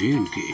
J&K।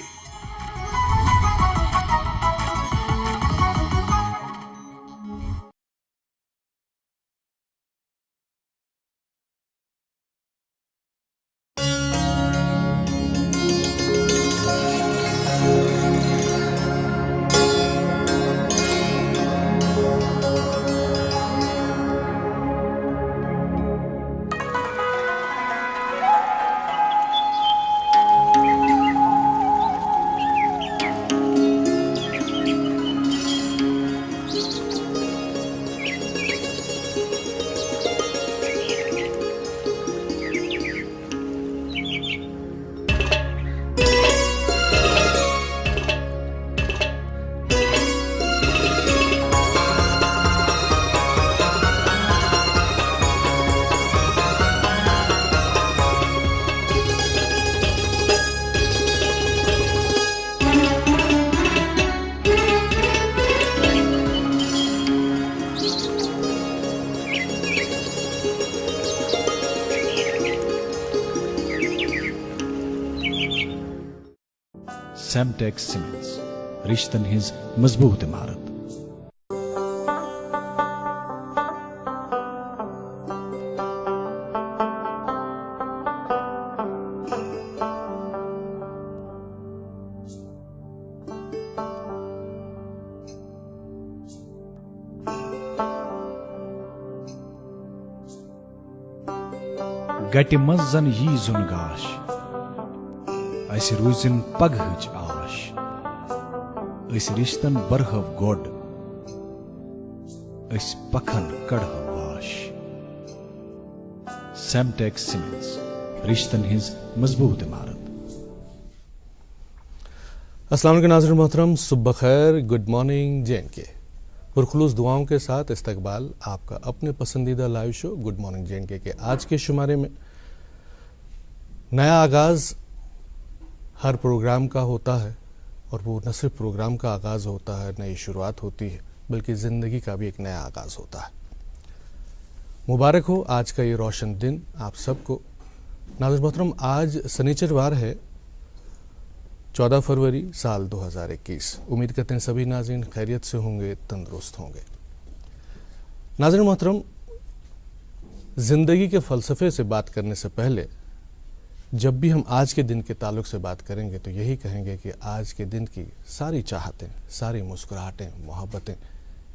سیمٹیک cements رشتن his مضبوط عمارت۔ گٹہِ منٛز زن یی زُن گاش اسہِ روٗزِن پگہٕچ آش، أسۍ رشتن برہو گۄڈ أسۍ پکھن کڑہو واش۔ سیمٹیک سیمنٹس رشتن ہز مضبوط عمارت۔ السلام علیکم ناظرین محترم، صبح خیر، گڈ مارننگ J&K۔ پرخلوص دعاؤں کے ساتھ استقبال آپ کا اپنے پسندیدہ لائیو شو گڈ مارننگ J&K کے آج کے شمارے میں۔ نیا آغاز ہر پروگرام کا ہوتا ہے، اور وہ نہ صرف پروگرام کا آغاز ہوتا ہے، نئی شروعات ہوتی ہے، بلکہ زندگی کا بھی ایک نیا آغاز ہوتا ہے۔ مبارک ہو آج کا یہ روشن دن آپ سب کو۔ ناظرین محترم، آج سنیچر وار ہے، 14 فروری سال 2021۔ امید کرتے ہیں سبھی ناظرین خیریت سے ہوں گے، تندرست ہوں گے۔ ناظرین محترم، زندگی کے فلسفے سے بات کرنے سے پہلے جب بھی ہم آج کے دن کے تعلق سے بات کریں گے تو یہی کہیں گے کہ آج کے دن کی ساری چاہتیں، ساری مسکراہٹیں، محبتیں،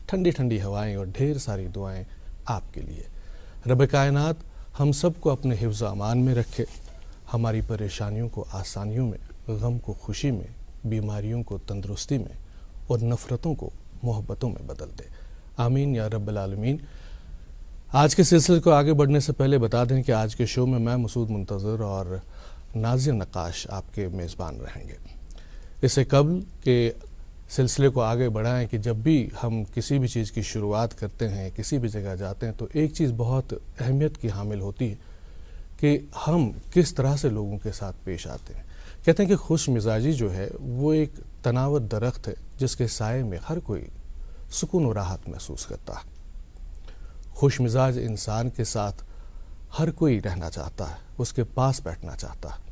ٹھنڈی ٹھنڈی ہوائیں اور ڈھیر ساری دعائیں آپ کے لیے۔ رب کائنات ہم سب کو اپنے حفظ و امان میں رکھے، ہماری پریشانیوں کو آسانیوں میں، غم کو خوشی میں، بیماریوں کو تندرستی میں اور نفرتوں کو محبتوں میں بدل دے، آمین یا رب العالمین۔ آج کے سلسلے کو آگے بڑھنے سے پہلے بتا دیں کہ آج کے شو میں میں مسعود منتظر اور نازیہ نقاش آپ کے میزبان رہیں گے۔ اس سے قبل کہ سلسلے کو آگے بڑھائیں کہ جب بھی ہم کسی بھی چیز کی شروعات کرتے ہیں، کسی بھی جگہ جاتے ہیں، تو ایک چیز بہت اہمیت کی حامل ہوتی ہے کہ ہم کس طرح سے لوگوں کے ساتھ پیش آتے ہیں۔ کہتے ہیں کہ خوش مزاجی جو ہے وہ ایک تناور درخت ہے جس کے سائے میں ہر کوئی سکون و راحت محسوس کرتا ہے۔ خوش مزاج انسان کے ساتھ ہر کوئی رہنا چاہتا ہے، اس کے پاس بیٹھنا چاہتا ہے۔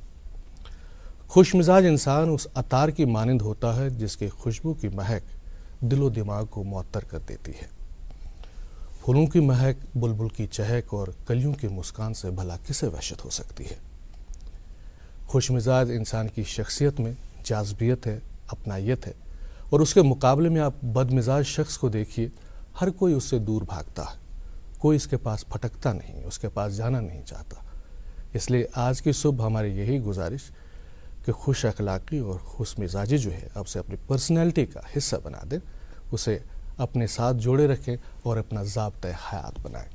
خوش مزاج انسان اس عطار کی مانند ہوتا ہے جس کے خوشبو کی مہک دل و دماغ کو معطر کر دیتی ہے۔ پھولوں کی مہک، بلبل کی چہک اور کلیوں کی مسکان سے بھلا کسے وحشت ہو سکتی ہے۔ خوش مزاج انسان کی شخصیت میں جاذبیت ہے، اپنائیت ہے، اور اس کے مقابلے میں آپ بد مزاج شخص کو دیکھیے، ہر کوئی اس سے دور بھاگتا ہے، کوئی اس کے پاس پھٹکتا نہیں، اس کے پاس جانا نہیں چاہتا۔ اس لیے آج کی صبح ہماری یہی گزارش کہ خوش اخلاقی اور خوش مزاجی جو ہے اب سے اپنی پرسنالٹی کا حصہ بنا دیں، اسے اپنے ساتھ جوڑے رکھیں اور اپنا ضابطۂ حیات بنائیں۔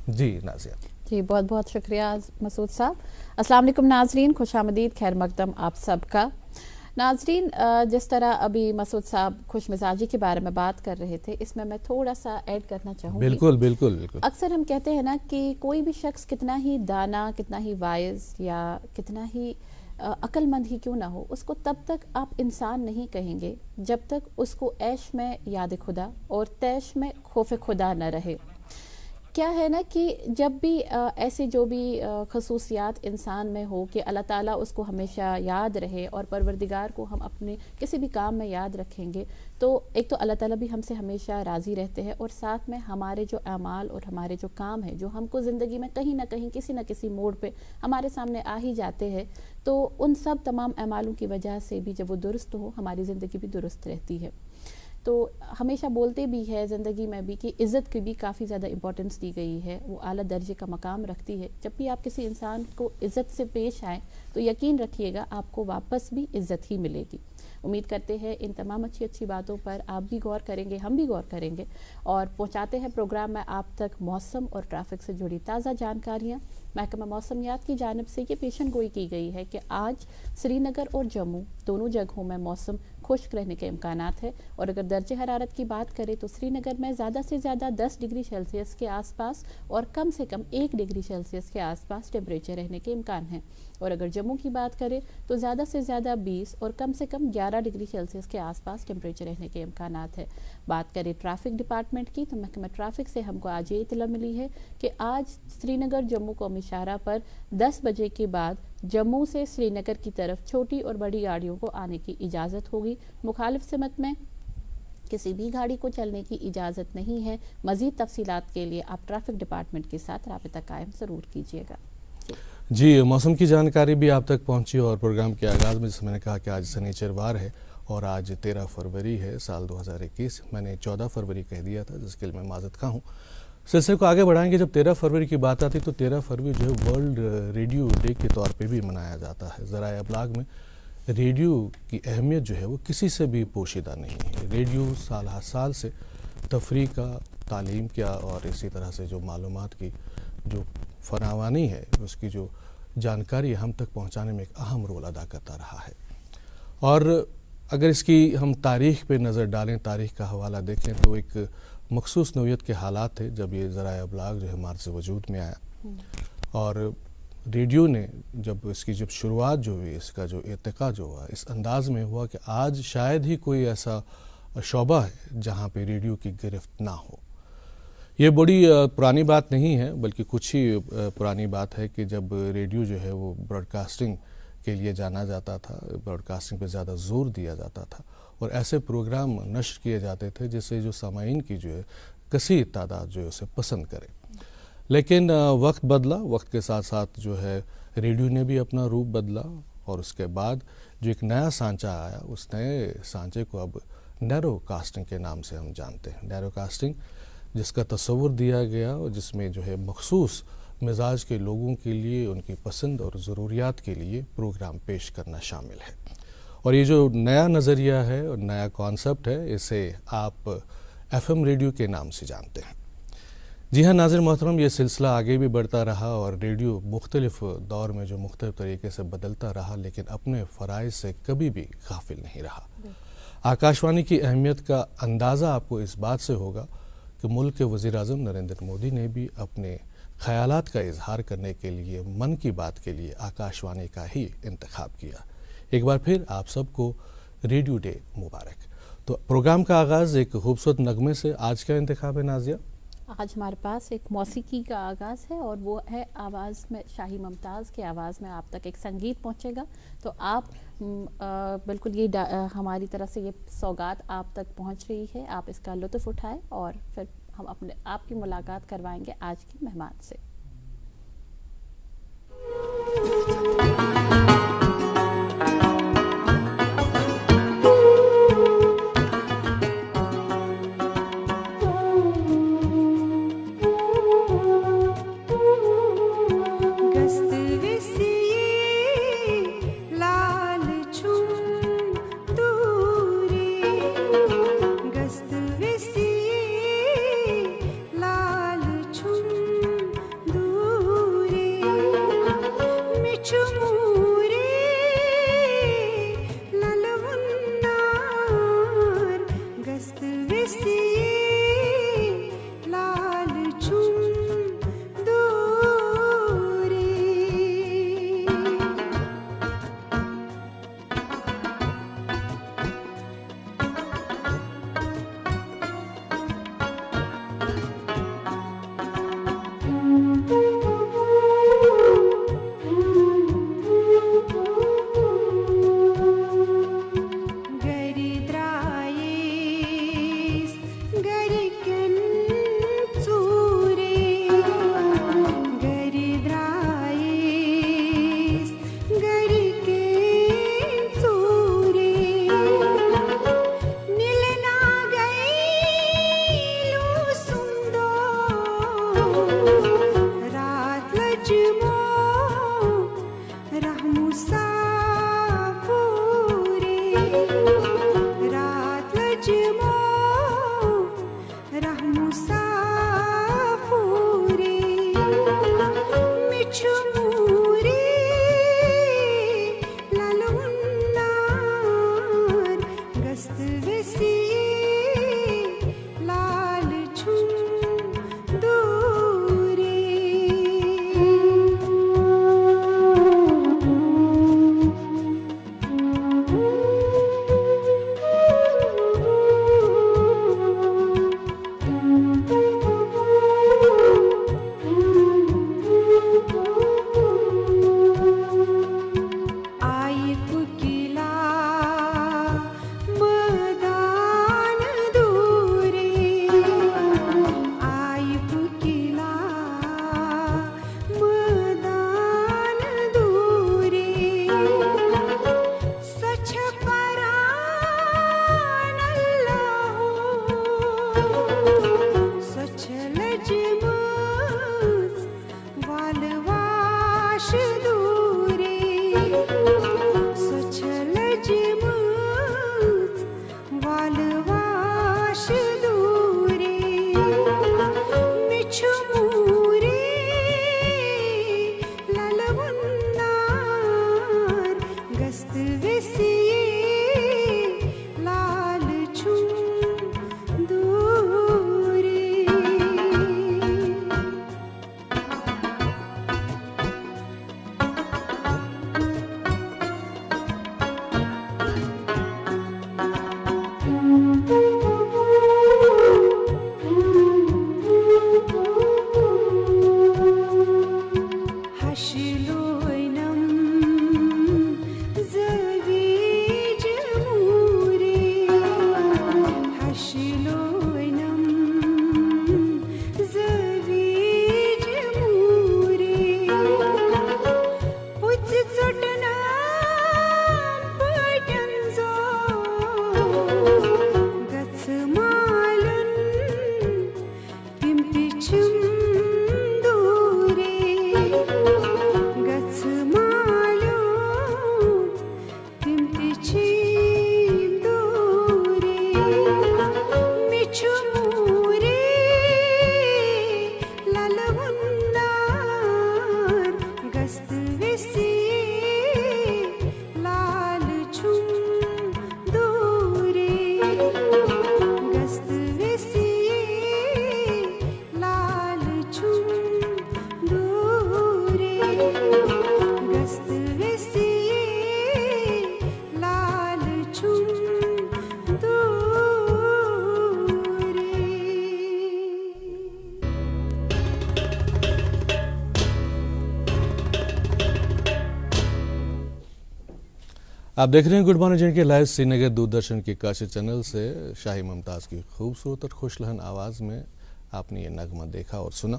جی نازیہ۔ جی بہت بہت شکریہ مسعود صاحب۔ السلام علیکم ناظرین، خوش آمدید، خیر مقدم آپ سب کا۔ ناظرین، جس طرح ابھی مسعود صاحب خوش مزاجی کے بارے میں بات کر رہے تھے، اس میں میں تھوڑا سا ایڈ کرنا چاہوں گی۔ بالکل بالکل بالکل۔ اکثر ہم کہتے ہیں نا کہ کوئی بھی شخص کتنا ہی دانا، کتنا ہی وائز یا کتنا ہی عقل مند ہی کیوں نہ ہو، اس کو تب تک آپ انسان نہیں کہیں گے جب تک اس کو عیش میں یاد خدا اور تیش میں خوف خدا نہ رہے۔ کیا ہے نا کہ جب بھی ایسے جو بھی خصوصیات انسان میں ہو کہ اللہ تعالیٰ اس کو ہمیشہ یاد رہے اور پروردگار کو ہم اپنے کسی بھی کام میں یاد رکھیں گے تو ایک تو اللہ تعالیٰ بھی ہم سے ہمیشہ راضی رہتے ہیں اور ساتھ میں ہمارے جو اعمال اور ہمارے جو کام ہیں جو ہم کو زندگی میں کہیں نہ کہیں کسی نہ کسی موڑ پہ ہمارے سامنے آ ہی جاتے ہیں تو ان سب تمام اعمالوں کی وجہ سے بھی جب وہ درست ہو ہماری زندگی بھی درست رہتی ہے. تو ہمیشہ بولتے بھی ہے زندگی میں بھی کہ عزت کی بھی کافی زیادہ امپورٹنس دی گئی ہے, وہ اعلیٰ درجے کا مقام رکھتی ہے. جب بھی آپ کسی انسان کو عزت سے پیش آئیں تو یقین رکھیے گا آپ کو واپس بھی عزت ہی ملے گی. امید کرتے ہیں ان تمام اچھی باتوں پر آپ بھی غور کریں گے, ہم بھی غور کریں گے اور پہنچاتے ہیں پروگرام میں آپ تک موسم اور ٹریفک سے جڑی تازہ جانکاریاں. محکمہ موسمیات کی جانب سے یہ پیشن گوئی کی گئی ہے کہ آج سری نگر اور جموں دونوں جگہوں میں موسم خشک رہنے کے امکانات ہے اور اگر درجہ حرارت کی بات کریں تو سری نگر میں زیادہ سے زیادہ 10 ڈگری سیلسیس کے آس پاس اور کم سے کم 1 ڈگری سیلسیس کے آس پاس ٹیمپریچر رہنے کے امکان ہیں اور اگر جموں کی بات کریں تو زیادہ سے زیادہ 20 اور کم سے کم 11 ڈگری سیلسیس کے آس پاس ٹیمپریچر رہنے کے امکانات ہے. بات کریں ٹریفک ڈپارٹمنٹ کی تو محکمہ ٹریفک سے ہم کو آج یہ اطلاع ملی ہے کہ آج سری نگر جموں قومی شاہراہ پر 10 بجے کے بعد جموں سے سری نگر کی طرف چھوٹی اور بڑی گاڑیوں کو آنے کی اجازت ہوگی. مخالف سمت میں کسی بھی گاڑی کو چلنے کی اجازت نہیں ہے. مزید تفصیلات کے لیے آپ ٹریفک ڈپارٹمنٹ کے ساتھ رابطہ قائم ضرور کیجیے گا. جی, موسم کی جانکاری بھی آپ تک پہنچی اور پروگرام کے آغاز میں جیسے میں نے کہا کہ آج سنیچر وار ہے اور آج 13 فروری ہے سال 2021. میں نے 14 فروری کہہ دیا تھا جس کے لیے میں معذرت خواہ ہوں. سلسلے کو آگے بڑھائیں گے. جب 13 فروری کی بات آتی تو 13 فروری جو ہے ورلڈ ریڈیو ڈے کے طور پہ بھی منایا جاتا ہے. ذرائع ابلاغ میں ریڈیو کی اہمیت جو ہے وہ کسی سے بھی پوشیدہ نہیں ہے. ریڈیو سال ہر سال سے تفریح کا, تعلیم کا اور اسی طرح سے جو معلومات کی جو فراوانی ہے اس کی جو جانکاری ہم تک پہنچانے میں ایک اہم رول ادا کرتا رہا ہے. اور اگر اس کی ہم تاریخ پہ نظر ڈالیں, تاریخ کا حوالہ دیکھیں تو ایک مخصوص نوعیت کے حالات تھے جب یہ ذرائع ابلاغ جو ہے ہمارے سے وجود میں آیا اور ریڈیو نے جب اس کی شروعات جو ہوئی, اس کا جو ارتقاء جو ہوا اس انداز میں ہوا کہ آج شاید ہی کوئی ایسا شعبہ ہے جہاں پہ ریڈیو کی گرفت نہ ہو. یہ بڑی پرانی بات نہیں ہے بلکہ کچھ ہی پرانی بات ہے کہ جب ریڈیو جو ہے وہ براڈ کاسٹنگ کے لیے جانا جاتا تھا, براڈ کاسٹنگ پہ زیادہ زور دیا جاتا تھا اور ایسے پروگرام نشر کیے جاتے تھے جس سے جو سامعین کی جو ہے کثیر تعداد جو ہے اسے پسند کرے. لیکن وقت بدلا, وقت کے ساتھ ساتھ جو ہے ریڈیو نے بھی اپنا روپ بدلا اور اس کے بعد جو ایک نیا سانچہ آیا اس نئے سانچے کو اب نیرو کاسٹنگ کے نام سے ہم جانتے ہیں. نیرو کاسٹنگ جس کا تصور دیا گیا اور جس میں جو ہے مخصوص مزاج کے لوگوں کے لیے ان کی پسند اور ضروریات کے لیے پروگرام پیش کرنا شامل ہے. اور یہ جو نیا نظریہ ہے اور نیا کانسیپٹ ہے اسے آپ ایف ایم ریڈیو کے نام سے جانتے ہیں. جی ہاں ناظرین محترم, یہ سلسلہ آگے بھی بڑھتا رہا اور ریڈیو مختلف دور میں جو مختلف طریقے سے بدلتا رہا لیکن اپنے فرائض سے کبھی بھی غافل نہیں رہا. آکاشوانی کی اہمیت کا اندازہ آپ کو اس بات سے ہوگا کہ ملک کے وزیر اعظم نریندر مودی نے بھی اپنے خیالات کا اظہار کرنے کے لیے من کی بات کے لیے آکاشوانی کا ہی انتخاب کیا. ایک بار پھر آپ سب کو ریڈیو ڈے مبارک. تو پروگرام کا آغاز ایک خوبصورت نغمے سے. آج کا انتخاب ہے نازیہ؟ آج ہمارے پاس ایک موسیقی کا آغاز ہے اور وہ ہے آواز میں شاہی ممتاز کی آواز میں آپ تک ایک سنگیت پہنچے گا. تو آپ بالکل یہ ہماری طرف سے یہ سوگات آپ تک پہنچ رہی ہے, آپ اس کا لطف اٹھائیں اور پھر ہم آپ کی ملاقات کروائیں گے آج کی مہمان سے. گست وسیع لال چون دوری آپ دیکھ رہے ہیں گڈ مارننگ جن کے لائیو سری نگر دوردرشن کے کاشی چینل سے شاہی ممتاز کی خوبصورت اور خوش لہن آواز میں آپ نے یہ نغمہ دیکھا اور سنا،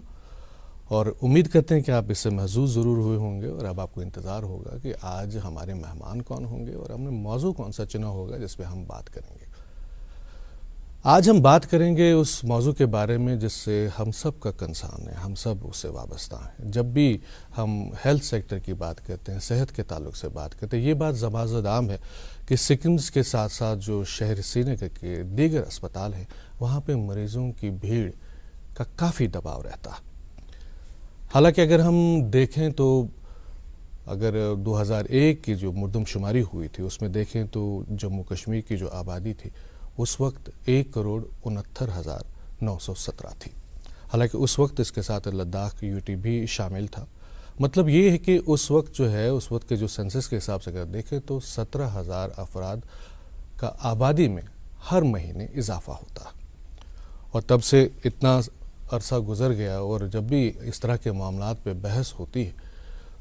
اور امید کرتے ہیں کہ آپ اس سے محظوظ ضرور ہوئے ہوں گے، اور اب آپ کو انتظار ہوگا کہ آج ہمارے مہمان کون ہوں گے اور ہم نے موضوع کون سا چنا ہوگا جس پہ ہم بات کریں گے۔ آج ہم بات کریں گے اس موضوع کے بارے میں جس سے ہم سب کا کنسرن ہے، ہم سب اس سے وابستہ ہیں۔ جب بھی ہم ہیلتھ سیکٹر کی بات کرتے ہیں، صحت کے تعلق سے بات کرتے ہیں، یہ بات زبردست عام ہے کہ سکمز کے ساتھ ساتھ جو شہر سری نگر کے دیگر اسپتال ہیں وہاں پہ مریضوں کی بھیڑ کا کافی دباؤ رہتا ہے۔ حالانکہ اگر ہم دیکھیں تو اگر 2001 کی جو مردم شماری ہوئی تھی اس میں دیکھیں تو جموں کشمیر کی جو آبادی تھی اس وقت 1,69,917 تھی۔ حالانکہ اس وقت اس کے ساتھ لداخ UT بھی شامل تھا۔ مطلب یہ ہے کہ اس وقت جو ہے، اس وقت کے جو سینسس کے حساب سے اگر دیکھیں تو 17,000 افراد کا آبادی میں ہر مہینے اضافہ ہوتا، اور تب سے اتنا عرصہ گزر گیا، اور جب بھی اس طرح کے معاملات پہ بحث ہوتی ہے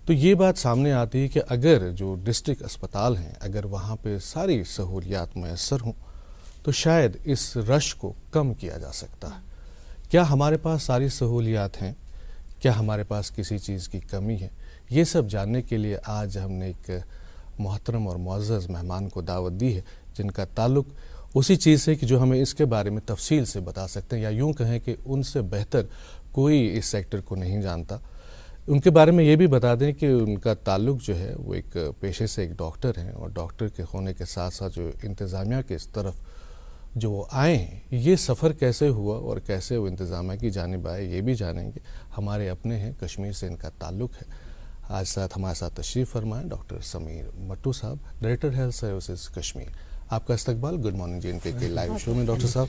تو یہ بات سامنے آتی ہے کہ اگر جو ڈسٹرکٹ اسپتال ہیں اگر وہاں پہ ساری سہولیات میسر ہوں تو شاید اس رش کو کم کیا جا سکتا ہے۔ کیا ہمارے پاس ساری سہولیات ہیں؟ کیا ہمارے پاس کسی چیز کی کمی ہے؟ یہ سب جاننے کے لیے آج ہم نے ایک محترم اور معزز مہمان کو دعوت دی ہے جن کا تعلق اسی چیز سے کہ جو ہمیں اس کے بارے میں تفصیل سے بتا سکتے ہیں، یا یوں کہیں کہ ان سے بہتر کوئی اس سیکٹر کو نہیں جانتا۔ ان کے بارے میں یہ بھی بتا دیں کہ ان کا تعلق جو ہے وہ ایک پیشے سے ایک ڈاکٹر ہیں، اور ڈاکٹر کے ہونے کے ساتھ ساتھ جو انتظامیہ کے اس طرف جو وہ آئے ہیں، یہ سفر کیسے ہوا اور کیسے وہ انتظامیہ کی جانب آئے یہ بھی جانیں گے۔ ہمارے اپنے ہیں، کشمیر سے ان کا تعلق ہے۔ آج ہمارے ساتھ تشریف فرمائیں ڈاکٹر سمیر مٹو صاحب، ڈائریکٹر ہیلتھ سروسز کشمیر۔ آپ کا استقبال گڈ مارننگ جی این کے لائیو شو میں ڈاکٹر صاحب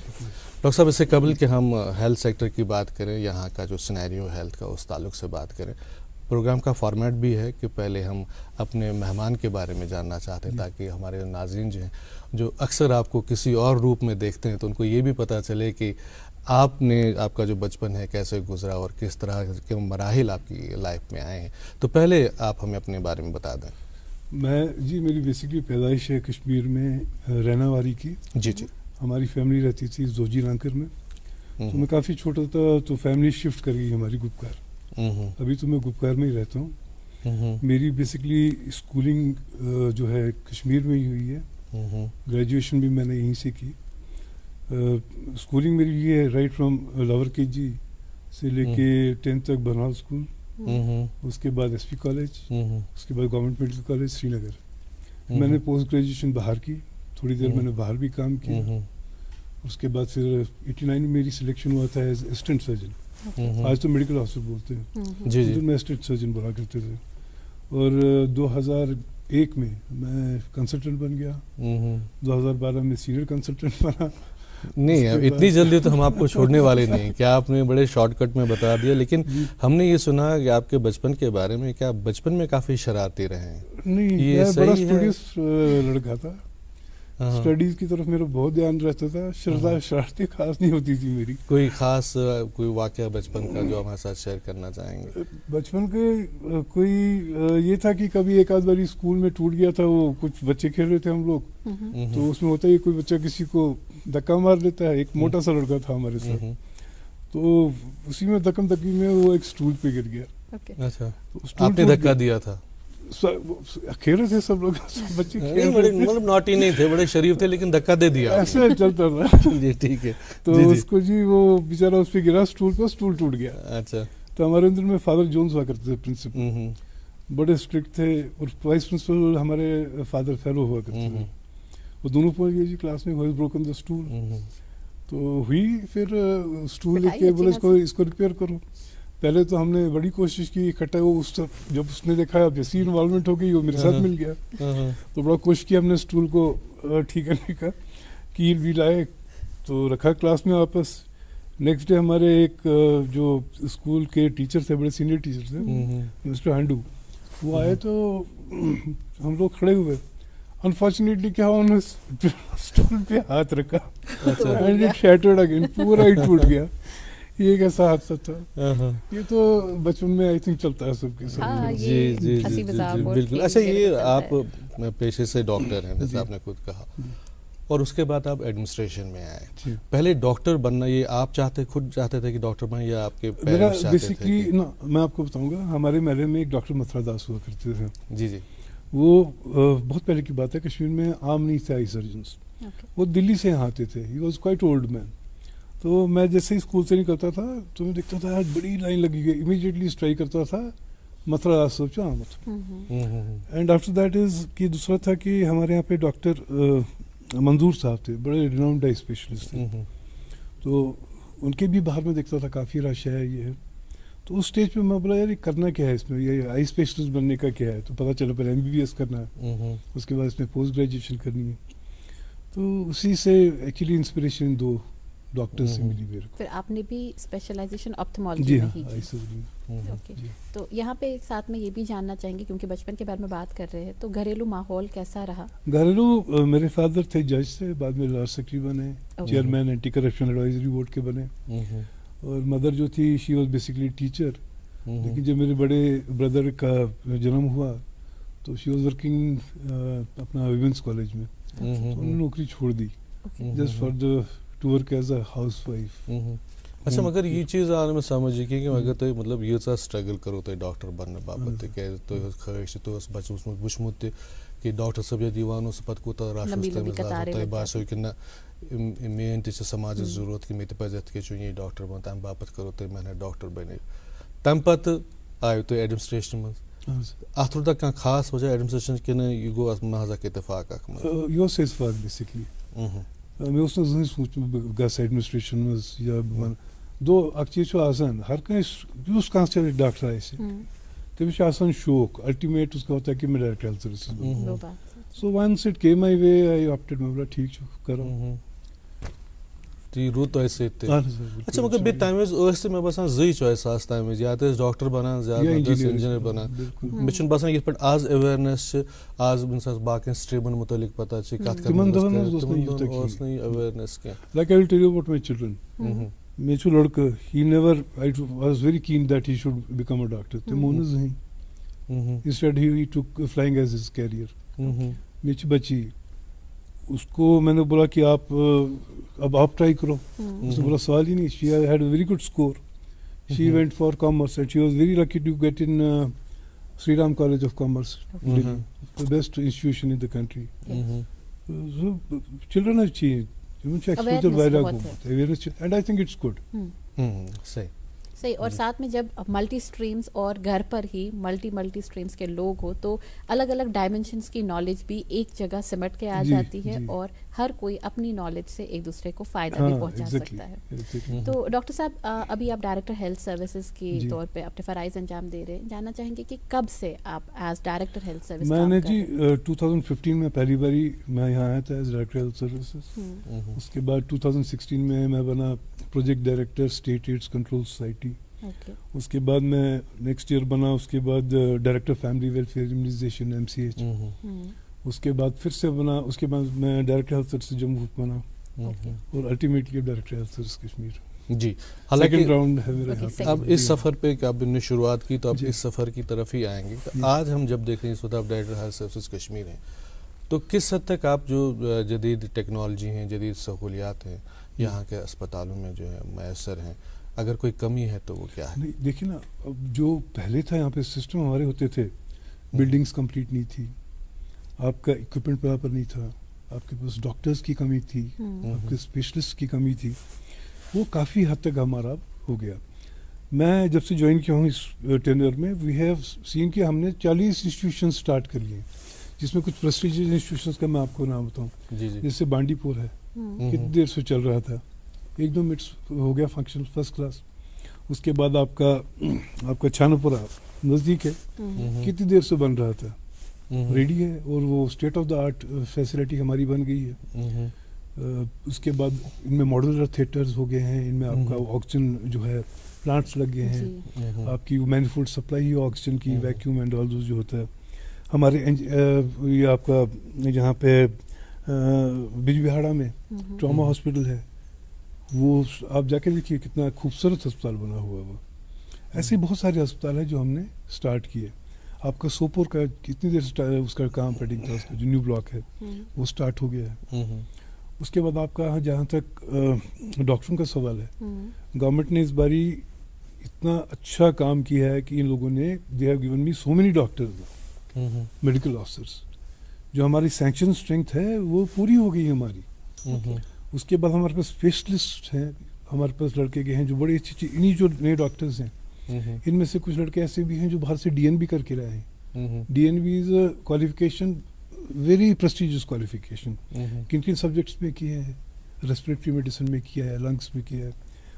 اس سے قبل کہ ہم ہیلتھ سیکٹر کی بات کریں، یہاں کا جو سینیریو ہیلتھ کا اس تعلق سے بات کریں، پروگرام کا فارمیٹ بھی ہے کہ پہلے ہم اپنے مہمان کے بارے میں جاننا چاہتے ہیں تاکہ ہمارے ناظرین جو ہیں جو اکثر آپ کو کسی اور روپ میں دیکھتے ہیں تو ان کو یہ بھی پتہ چلے کہ آپ کا جو بچپن ہے کیسے گزرا اور کس طرح کے مراحل آپ کی لائف میں آئے ہیں۔ تو پہلے آپ ہمیں اپنے بارے میں بتا دیں۔ میری بیسکلی پیدائش ہے کشمیر میں رینا واری کی۔ جی ہماری فیملی رہتی تھی زوجی لانکر میں، تو میں کافی چھوٹا تھا تو فیملی شفٹ کر گئی ہماری گپکار۔ ابھی تو میں گپکار میں ہی رہتا ہوں۔ میری بیسکلی اسکولنگ جو ہے کشمیر میں ہی ہوئی ہے، گریجویشن بھی میں نے یہیں سے کی۔ اسکولنگ میری یہ ہے رائٹ فرام لور KG سے لے کے 10th تک برنال اسکول، اس کے بعد SP کالج، اس کے بعد گورنمنٹ میڈیکل کالج سری نگر۔ میں نے پوسٹ گریجویشن باہر کی، تھوڑی دیر میں نے باہر بھی کام کیا۔ اس کے بعد پھر 89 میں میری سلیکشن ہوا تھا ایز اسسٹنٹ سرجن، آج تو میڈیکل آفیسر بولتے ہیں، میں اسسٹنٹ سرجن بولا کرتے تھے۔ اور 2001 میں کنسلٹنٹ بن گیا, 2012 میں سینئر کنسلٹنٹ بنا. نہیں اتنی جلدی تو ہم آپ کو چھوڑنے والے نہیں, کیا آپ نے بڑے شارٹ کٹ میں بتا دیا. لیکن ہم نے یہ سنا کہ آپ کے بچپن کے بارے میں, کیا بچپن میں کافی شرارتی رہے ہیں؟ نہیں, میں بڑا اسٹوڈیس لڑکا تھا, اسٹڈیز کی طرف میرا بہت دھیان رہتا تھا, شرارتیں خاص نہیں ہوتی تھی میری. کوئی خاص کوئی واقعہ بچپن کا جو ہمارے ساتھ شیئر کرنا چاہیں گے؟ بچپن کے کوئی یہ تھا کہ کبھی ایک آدھ باری اسکول میں ٹوٹ گیا تھا, وہ کچھ بچے کھیل رہے تھے ہم لوگ, تو اس میں ہوتا ہے کوئی بچہ کسی کو دھکا مار لیتا ہے. ایک موٹا سا لڑکا تھا ہمارے ساتھ, تو اسی میں دکم دکی میں وہ ایک اسٹول پہ گر گیا. اچھا, آپ نے دھکا دیا تھا؟ کھیل رہے تھے سب لوگ, بچے مطلب ناٹی نہیں تھے, بڑے شریف تھے, لیکن دھکا دے دیا. ایسے چلتا تھا. جی ٹھیک ہے. تو اس کو جی وہ بیچارہ اس پہ گرا اسٹول پہ, اسٹول ٹوٹ گیا. اچھا. تو ہمارے اندر میں فادر جونز ہوا کرتے تھے پرنسپل, بڑے اسٹرکٹ تھے, اور وائس پرنسپل ہمارے فادر فیلو ہوا کرتے تھے. وہ دونوں پہنچ گئے جی کلاس میں, بروکن دا اسٹول. تو ہوئی پھر اسٹول لے کے بولے اس کو ریپیئر کرو. پہلے تو ہم نے بڑی کوشش کی اکٹھا, وہ جب اس نے دیکھا اب جیسی انوالومنٹ ہو گئی وہ میرے ساتھ مل گیا, تو بڑا کوشش کی ہم نے اسٹول کو ٹھیک کرنے کا. کیل بھی لائے تو رکھا کلاس میں واپس. نیکسٹ ڈے ہمارے ایک جو اسکول کے ٹیچر تھے, بڑے سینئر ٹیچر تھے, مسٹر ہنڈو, وہ آئے تو ہم لوگ کھڑے ہوئے. انفارچونیٹلی کیا انہوں نے اسٹول پہ ہاتھ رکھا, اینڈ اٹ شیٹرڈ اگین, پورا ہی ٹوٹ گیا. یہ ایک ایسا حادثہ تھا. یہ تو بچپن میں آئی تھنک چلتا ہے سب کے ساتھ. جی جی جی بالکل. اچھا, یہ آپ پیشے سے ڈاکٹر ہیں جیسے آپ نے خود کہا, اور اس کے بعد آپ ایڈمنسٹریشن میں آئے. پہلے ڈاکٹر بننا یہ آپ خود چاہتے تھے کہ ڈاکٹر بنیں, یا آپ کے پیرنٹس چاہتے تھے؟ بیسکلی میں آپ کو بتاؤں گا, ہمارے محلے میں ایک ڈاکٹر متھرا داس ہوا کرتے تھے. جی جی. وہ بہت پہلے کی بات ہے, کشمیر میں عام نہیں تھے آئی سرجنس. وہ دلی سے یہاں آتے تھے. He was quite old man. تو میں جیسے ہی اسکول سے نکلتا تھا تو میں دیکھتا تھا آج بڑی لائن لگی گئی, امیڈیٹلی اسٹرائی کرتا تھا متھرا داس صاحب آمد. اینڈ آفٹر دیٹ از کہ دوسرا تھا کہ ہمارے یہاں پہ ڈاکٹر منظور صاحب تھے, بڑے ریناؤنڈ آئی اسپیشلسٹ تھے. تو ان کے بھی باہر میں دیکھتا تھا کافی رش ہے یہ ہے. تو اس اسٹیج پہ میں بولا یار یہ کرنا کیا ہے اس میں, یہ آئی اسپیشلسٹ بننے کا کیا ہے. تو پتہ چلا پہلے MBBS کرنا ہے, اس کے بعد اس میں پوسٹ گریجویشن کرنی ہے. تو اسی سے ایکچولی انسپریشن دو ڈاکٹر سے ملی میرے کو. پھر آپ نے بھی اسپیشلائزیشن آپتھمالوجی جی میں ہاں, ہی کی. اوکے. تو یہاں پہ ساتھ میں یہ بھی جاننا چاہیں گے, کیونکہ بچپن کے بارے میں بات کر رہے ہیں, تو گھریلو ماحول کیسا رہا؟ گھریلو میرے فادر تھے جج سے, بعد میں لا سیکرٹری بنے, chairman anti corruption advisory board کے بنے. اور مدر جو تھی شی واز بیسکلی ٹیچر. لیکن جب میرے بڑے بردر کا جنم ہوا تو شی واز ورکنگ اپنا ویمنس کالج میں, تو انہوں نے نوکری چھوڑ دی just for the to work as a housewife. اچھا, مگر یہ چیز آنے میں سمجھے کہ اگر تُہۍ مطلب ییٖژاہ سٹرگل کٔرٕو تُہۍ ڈاکٹر بننہٕ باپتھ, تِکیازِ تۄہہِ ٲس خٲہِش تہِ, تۄہہِ اوس بچہٕ اوسمُت وٕچھمُت تہِ کہ ڈاکٹر صٲب ییٚتہِ یِوان اوس پتہٕ کوٗتاہ رش اوس تٔمِس آسان, تۄہہِ باسیو کہ نہ میٲنۍ تہِ چھِ سماجس ضروٗرت کہ مےٚ تہِ پزِ یِتھ کٔنۍ چھُ یہِ ڈاکٹر بنُن, تمہِ باپتھ کٔرٕو تۄہہِ محنت ڈاکٹر بنے. تمہِ پتہٕ آیو تُہۍ ایڈمنسٹریشن منٛز. اتھ روٗدا کانٛہہ خاص وجہ ایڈمنسٹریشن کِنہٕ یہِ گوٚو محض اکھ اتفاق اکھ منٛز؟ یہِ اوس اتفاق بیسکلی. مےٚ اوس نہٕ زٕہٕنۍ سوٗنٛچمُت بہٕ گژھٕ ایڈمنسٹریشن منٛز یا بہٕ بنہٕ. دو اکھ چیٖز چھُ آسان, ہر کٲنٛسہِ یُس کانٛہہ چاہے ڈاکٹر آسہِ تٔمِس چھُ آسان شوق, الٹِمیٹ اس کا ہوتا ہے کہ میں direct health services Bannu. So once it came my way I opted, میں بولا ٹھیک چھُ کرو. تی روٗد تۄہہِ سۭتۍ تہِ. اچھا, مگر بیٚیہِ تَمہِ وِزِ ٲسۍ تہِ مےٚ باسان زٕے چویس آسہٕ تَمہِ وِزِ, یا تہِ ٲسۍ ڈاکٹر بنان زیادٕ نتہٕ ٲسۍ انجیٖنر بنان. مےٚ چھُنہٕ باسان یِتھ پٲٹھۍ آز اویرنیس چھِ, آز اِنسانس باقین سٹریٖمن مُتعلق پتہ چھِ کتھ کران, تِمن دۄہن اوس نہٕ یہِ اویرنیس کینٛہہ. Like I will tell you about my children. مےٚ چھُ لڑکہٕ, he never, I was very keen that he should become a doctor. تٔمۍ مون نہٕ زٕہٕنۍ. Instead he took flying as his career. مےٚ چھِ بچی, اس کو میں نے بولا کہ آپ اب آپ ٹرائی کرو. اس نے بولا سوال ہی نہیں. She had a very good score. She went for commerce and she was very lucky to get in Sri Ram College of Commerce, the best institution in the country. So children have changed. Even exposure واریاہ گوٚمُت, awareness, and I think it's good. صحیح. صحیح. اور ساتھ میں جب multi streams اور گھر پر ہی ملٹی اسٹریمز کے لوگ ہو تو الگ الگ ڈائمینشنس کی نالج بھی ایک جگہ سمٹ کے آ جاتی ہے اور ہر کوئی اپنی نالج سے ایک دوسرے کو فائدہ بھی پہنچا سکتا ہے. تو ڈاکٹر صاحب ابھی آپ ڈائریکٹر ہیلتھ سروسز کے طور پہ اپنے فرائض انجام دے رہے ہیں, جاننا چاہیں گے کہ کب سے آپ ایز ڈائریکٹر ہیلتھ سروس میں نے جی 2015 میں پہلی باری میں یہاں آیا تھا ایز ڈائریکٹر ہیلتھ سروسز. اس کے بعد 2016 میں بنا project director state AIDS control society. اس کے بعد میں نیکسٹ ایئر بنا, اس کے بعد director family welfare immunization MCH. اس کے بعد پھر سے بنا, اس کے بعد میں ڈائریکٹر ہیلتھ سروسز جموں بنا اور ultimately director health services Kashmir. جی, حالانکہ راؤنڈ ہے میرا یہاں پہ. اب اس سفر پہ آپ نے شروعات کی تو اب اس سفر کی طرف ہی آئیں گے. آج ہم جب دیکھ رہے ہیں اس وقت آپ ڈائریکٹر ہیلتھ سروسز کشمیر ہیں, تو کس حد تک آپ جو جدید ٹیکنالوجی ہیں, جدید سہولیات ہیں یہاں کے اسپتالوں میں جو ہے میسر ہیں, اگر کوئی کمی ہے تو وہ کیا ہے؟ دیکھیں نا, اب جو پہلے تھا یہاں پہ سسٹم ہمارے ہوتے تھے, بلڈنگز کمپلیٹ نہیں تھی, آپ کا اکوپمنٹ برابر نہیں تھا, آپ کے پاس ڈاکٹرز کی کمی تھی, آپ کے اسپیشلسٹ کی کمی تھی, وہ کافی حد تک ہمارا ہو گیا. میں جب سے جوائن کیا ہوں اس ٹینر میں, وی ہیو سین کہ ہم نے 40 انسٹیٹیوشن سٹارٹ کر لیے, جس میں کچھ پریسٹیجیس انسٹیٹیوشنس کا میں آپ کو نام بتاؤں. جیسے بانڈی پور ہے, کتنی دیر سے چل رہا تھا, 1-2 منٹس ہو گیا فنکشن فرسٹ کلاس. اس کے بعد آپ کا چھانا پورہ نزدیک ہے, کتنی دیر سے بن رہا تھا, ریڈی ہے, اور وہ state of the art facility ہماری بن گئی ہے. اس کے بعد ان میں ماڈولر تھیٹرز ہو گئے ہیں, ان میں آپ کا آکسیجن جو ہے پلانٹس لگ گئے ہیں, آپ کی مینیفولڈ سپلائی آکسیجن کی, ویکیوم اینڈ آل جو ہوتا ہے. ہمارے یہ آپ کا جہاں پہ بج بہاڑا میں ٹراما ہاسپٹل ہے, وہ آپ جا کے دیکھیے کتنا خوبصورت ہسپتال بنا ہوا ہے. وہ ایسے بہت سارے ہسپتال ہیں جو ہم نے سٹارٹ کیے. آپ کا سوپور کا کتنی دیر سے اس کا کام پینڈنگ تھا, اس کا جو نیو بلاک ہے وہ سٹارٹ ہو گیا ہے. اس کے بعد آپ کا جہاں تک ڈاکٹروں کا سوال ہے, گورنمنٹ نے اس باری اتنا اچھا کام کیا ہے کہ ان لوگوں نے they have given me so many doctors, medical officers. جو ہماری سینکشن اسٹرینتھ ہے وہ پوری ہو گئی ہماری. اس کے بعد ہمارے پاس اسپیشلسٹ ہیں, ہمارے پاس لڑکے گئے ہیں جو بڑے اچھے انہیں جو نئے ڈاکٹرز ہیں, ان میں سے کچھ لڑکے ایسے بھی ہیں جو باہر سے DNB کر کے رہے ہیں. DNB از اے کوالیفیکیشن, ویری پریسٹیجیس کوالیفیکیشن. کن کن سبجیکٹس میں کیا ہے, ریسپریٹری میڈیسن میں کیا ہے, لنگس میں کیا ہے,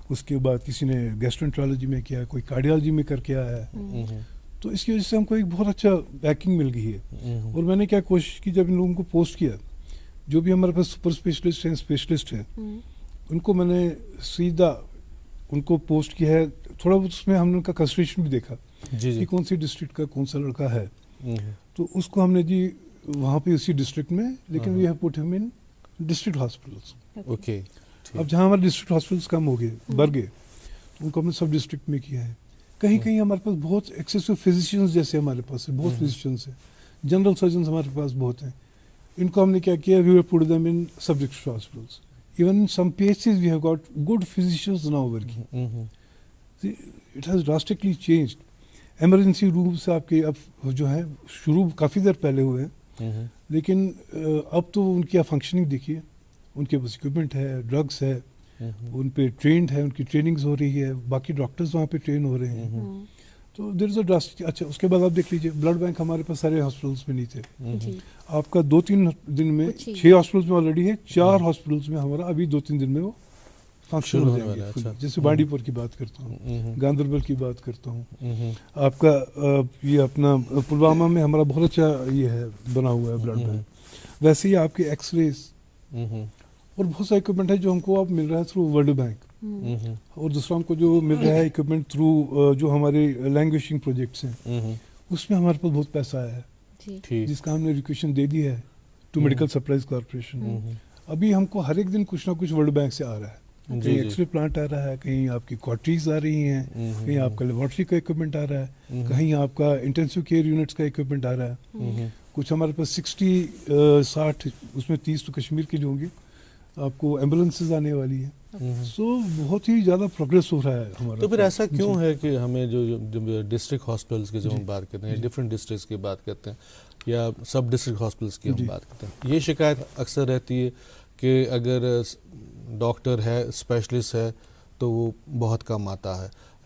اس کے بعد کسی نے گیسٹرنٹرالوجی میں کیا ہے, کوئی کارڈیالوجی میں کر کے آیا ہے. تو اس کی وجہ سے ہم کو ایک بہت اچھا بیکنگ مل گئی ہے. اور میں نے کیا کوشش کی, جب ان لوگوں کو پوسٹ کیا, جو بھی ہمارے پاس سپر اسپیشلسٹ ہیں, اسپیشلسٹ ہیں, ان کو میں نے سیدھا ان کو پوسٹ کیا ہے. تھوڑا بہت اس میں ہم نے ان کا کنسیڈریشن بھی دیکھا کہ کون سی ڈسٹرکٹ کا کون سا لڑکا ہے, تو اس کو ہم نے جی وہاں پہ اسی ڈسٹرکٹ میں, لیکن وی ہیو پٹ ہم ان ڈسٹرکٹ ہاسپٹلس. اوکے, اب جہاں ہمارے ڈسٹرکٹ ہاسپٹلس کم ہو گئے, بڑھ گئے, ان کو ہم نے سب ڈسٹرکٹ میں کیا ہے. کہیں کہیں ہمارے پاس بہت ایکسیسو فزیشینز جیسے ہمارے پاس بہت فزیشینز ہیں, جنرل سرجنز ہمارے پاس بہت ہیں. ان کو ہم نے کیا کیا, we have put them in سب district hospitals. Even in some places we have got good physicians now working. It has drastically changed. Emergency rooms آپ کے اب جو ہیں شروع کافی دیر پہلے ہوئے ہیں, لیکن اب تو ان کی آپ فنکشننگ دیکھیے, ان کے پاس اکوپمنٹ ہے, ڈرگس ہے, ان پہ ٹرینڈ ہے, ان کی ٹریننگز ہو رہی ہے, باقی ڈاکٹرز وہاں پہ ٹرین ہو رہے ہیں. تو دیر از اے ڈراسٹک. اچھا, اس کے بعد آپ دیکھ لیجیے, بلڈ بینک ہمارے پاس سارے ہاسپٹلس میں نہیں تھے. آپ کا 2-3 دن میں 6 ہاسپٹلس میں آلریڈی ہے, 4 ہاسپٹلس میں ہمارا ابھی 2-3 دن میں وہ فنکشن ہو جائیں گے. جیسے بانڈی پور کی بات کرتا ہوں, گاندربل کی بات کرتا ہوں, آپ کا یہ اپنا پلوامہ میں ہمارا بہت اچھا یہ ہے بنا ہوا ہے بلڈ بینک. ویسے ہی آپ کے ایکس ریز اور بہت سا اکوپمنٹ ہے جو ہم کو اب مل رہا ہے تھرو ورلڈ بینک, اور دوسرا ہم کو جو مل رہا ہے اکوپمنٹ تھرو جو ہمارے لینگویجنگ پروجیکٹس ہیں, اس میں ہمارے پاس بہت پیسہ آیا ہے, جس کا ہم نے ریکویشن دے دی ہے ٹو میڈیکل سپلائز کارپوریشن. ابھی ہم کو ہر ایک دن کچھ نہ کچھ ورلڈ بینک سے آ رہا ہے. کہیں ایکس رے پلانٹ آ رہا ہے, کہیں آپ کی کوٹریز آ رہی ہیں, کہیں آپ کا لیبارٹری کا اکوپمنٹ آ رہا ہے, کہیں آپ کا انٹینسیو کیئر یونٹس کا اکوپمنٹ آ رہا ہے. کچھ ہمارے پاس 60 اس میں 30 تو کشمیر کے جو ہوں گے, آپ کو ایمبولینسز آنے والی ہیں. سو بہت ہی زیادہ پروگریس ہو رہا ہے ہمارا. تو پھر ایسا کیوں ہے کہ ہمیں جو ڈسٹرکٹ ہاسپٹلس کی جب ہم بات کرتے ہیں, ڈفرینٹ ڈسٹرکٹس کی بات کرتے ہیں, یا سب ڈسٹرکٹ ہاسپٹلس کی ہم بات کرتے ہیں, یہ شکایت اکثر رہتی ہے کہ اگر ڈاکٹر ہے, اسپیشلسٹ ہے, تو وہ بہت کم آتا ہے,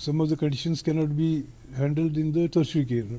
some of the conditions cannot be handled in the tertiary care.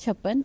56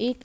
1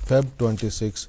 Feb 26,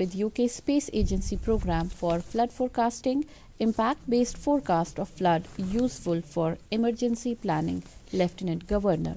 with UK Space Agency program for flood forecasting, impact-based forecast of flood useful for emergency planning, Lieutenant Governor।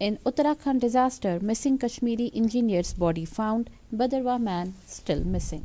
in Uttarakhand disaster, missing Kashmiri engineer's body found, Badarwa man still missing।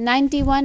91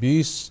20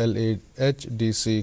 LAHDC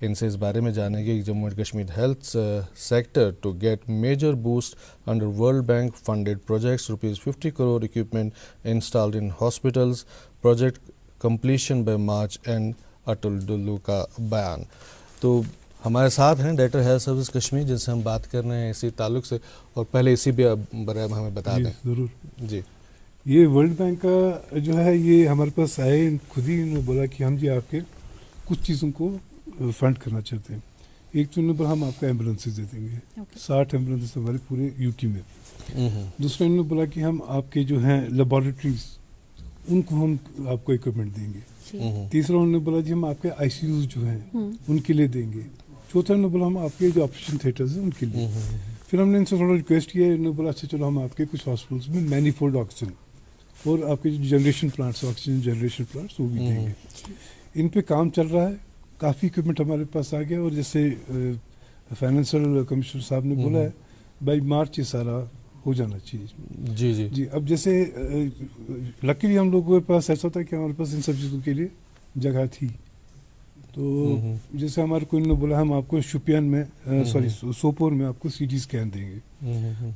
ان سے اس بارے میں جانیں گے کہ Jammu and Kashmir health sector to get major boost under World Bank funded projects ₹50 crore equipment installed in hospitals, project completion by March and Atal Dulloo کا بیان. تو ہمارے ساتھ ہیں ڈائریکٹر ہیلتھ سروس کشمیر جن سے ہم بات کر رہے ہیں اسی تعلق سے, اور پہلے اسی بھی برائے ہمیں بتا دیں. ضرور. جی, یہ ورلڈ بینک کا جو ہے یہ ہمارے پاس آئے, خود ہی انہوں نے بولا کہ ہم جی آپ کے کچھ چیزوں کو فنڈ کرنا چاہتے ہیں. ایک تو انہوں نے بولا ہم آپ کو ایمبولینسز دے دیں گے, 60 ایمبولینسز ہمارے پورے یو ٹی میں. دوسرا انہوں نے بولا کہ ہم آپ کے جو ہیں لیبارٹریز ان کو ہم آپ کو اکوپمنٹ دیں گے. تیسرا انہوں نے بولا جی ہم آپ کے آئی سی یوز جو ہیں ان کے لیے دیں گے. چوتھا انہوں نے بولا ہم آپ کے جو آپریشن تھیٹرز ہیں ان کے لیے. پھر ہم نے ان سے تھوڑا ریکویسٹ کیا, انہوں نے بولا اچھا چلو ہم آپ کے کچھ ہاسپٹلس میں مینی فولڈ آکسیجن اور آپ کے جو generation plants oxygen generation plants وہ بھی دیں گے. ان پہ کام چل رہا ہے, کافی اکوپمنٹ ہمارے پاس آ گیا, اور جیسے فائنینشیل کمشنر صاحب نے بولا ہے بائی مارچ یہ سارا ہو جانا چاہیے. جی جی جی. اب جیسے لکیلی ہم لوگوں کے پاس ایسا تھا کہ ہمارے پاس ان سب چیزوں کے لیے جگہ تھی. تو جیسے ہمارے کو انہوں نے بولا ہم آپ کو شوپیان میں سوری سوپور میں آپ کو سی ٹی اسکین دیں گے,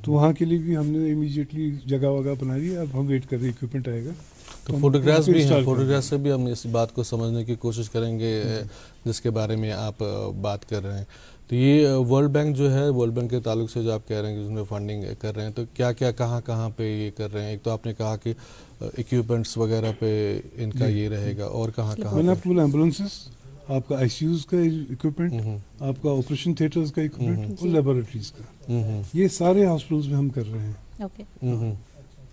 تو وہاں کے لیے بھی ہم نے امیجیٹلی جگہ وگہ بنا لی. اب ہم ویٹ کر رہے ہیں اکوپمنٹ آئے گا. تو فوٹوگرافس بھی ہیں, فوٹوگراف سے بھی ہم اس بات کو سمجھنے کی کوشش کریں گے جس کے بارے میں آپ بات کر رہے ہیں. تو یہ ورلڈ بینک جو ہے, ورلڈ بینک کے تعلق سے جو آپ کہہ رہے ہیں کہ اس میں فنڈنگ کر رہے ہیں, تو کیا کیا کہاں پہ یہ کر رہے ہیں؟ ایک تو آپ نے کہا کہ اکوپمنٹس وغیرہ پہ ان کا یہ رہے گا, اور کہاں میں نے آپ کو بولا ایمبولینسز, آپ کا آئی سی یوز کا اکوپمنٹ, آپ کا آپریشن تھیٹرز کا اکوپمنٹ اور لیبارٹریز کا, یہ سارے ہاسپٹلس میں ہم کر رہے ہیں.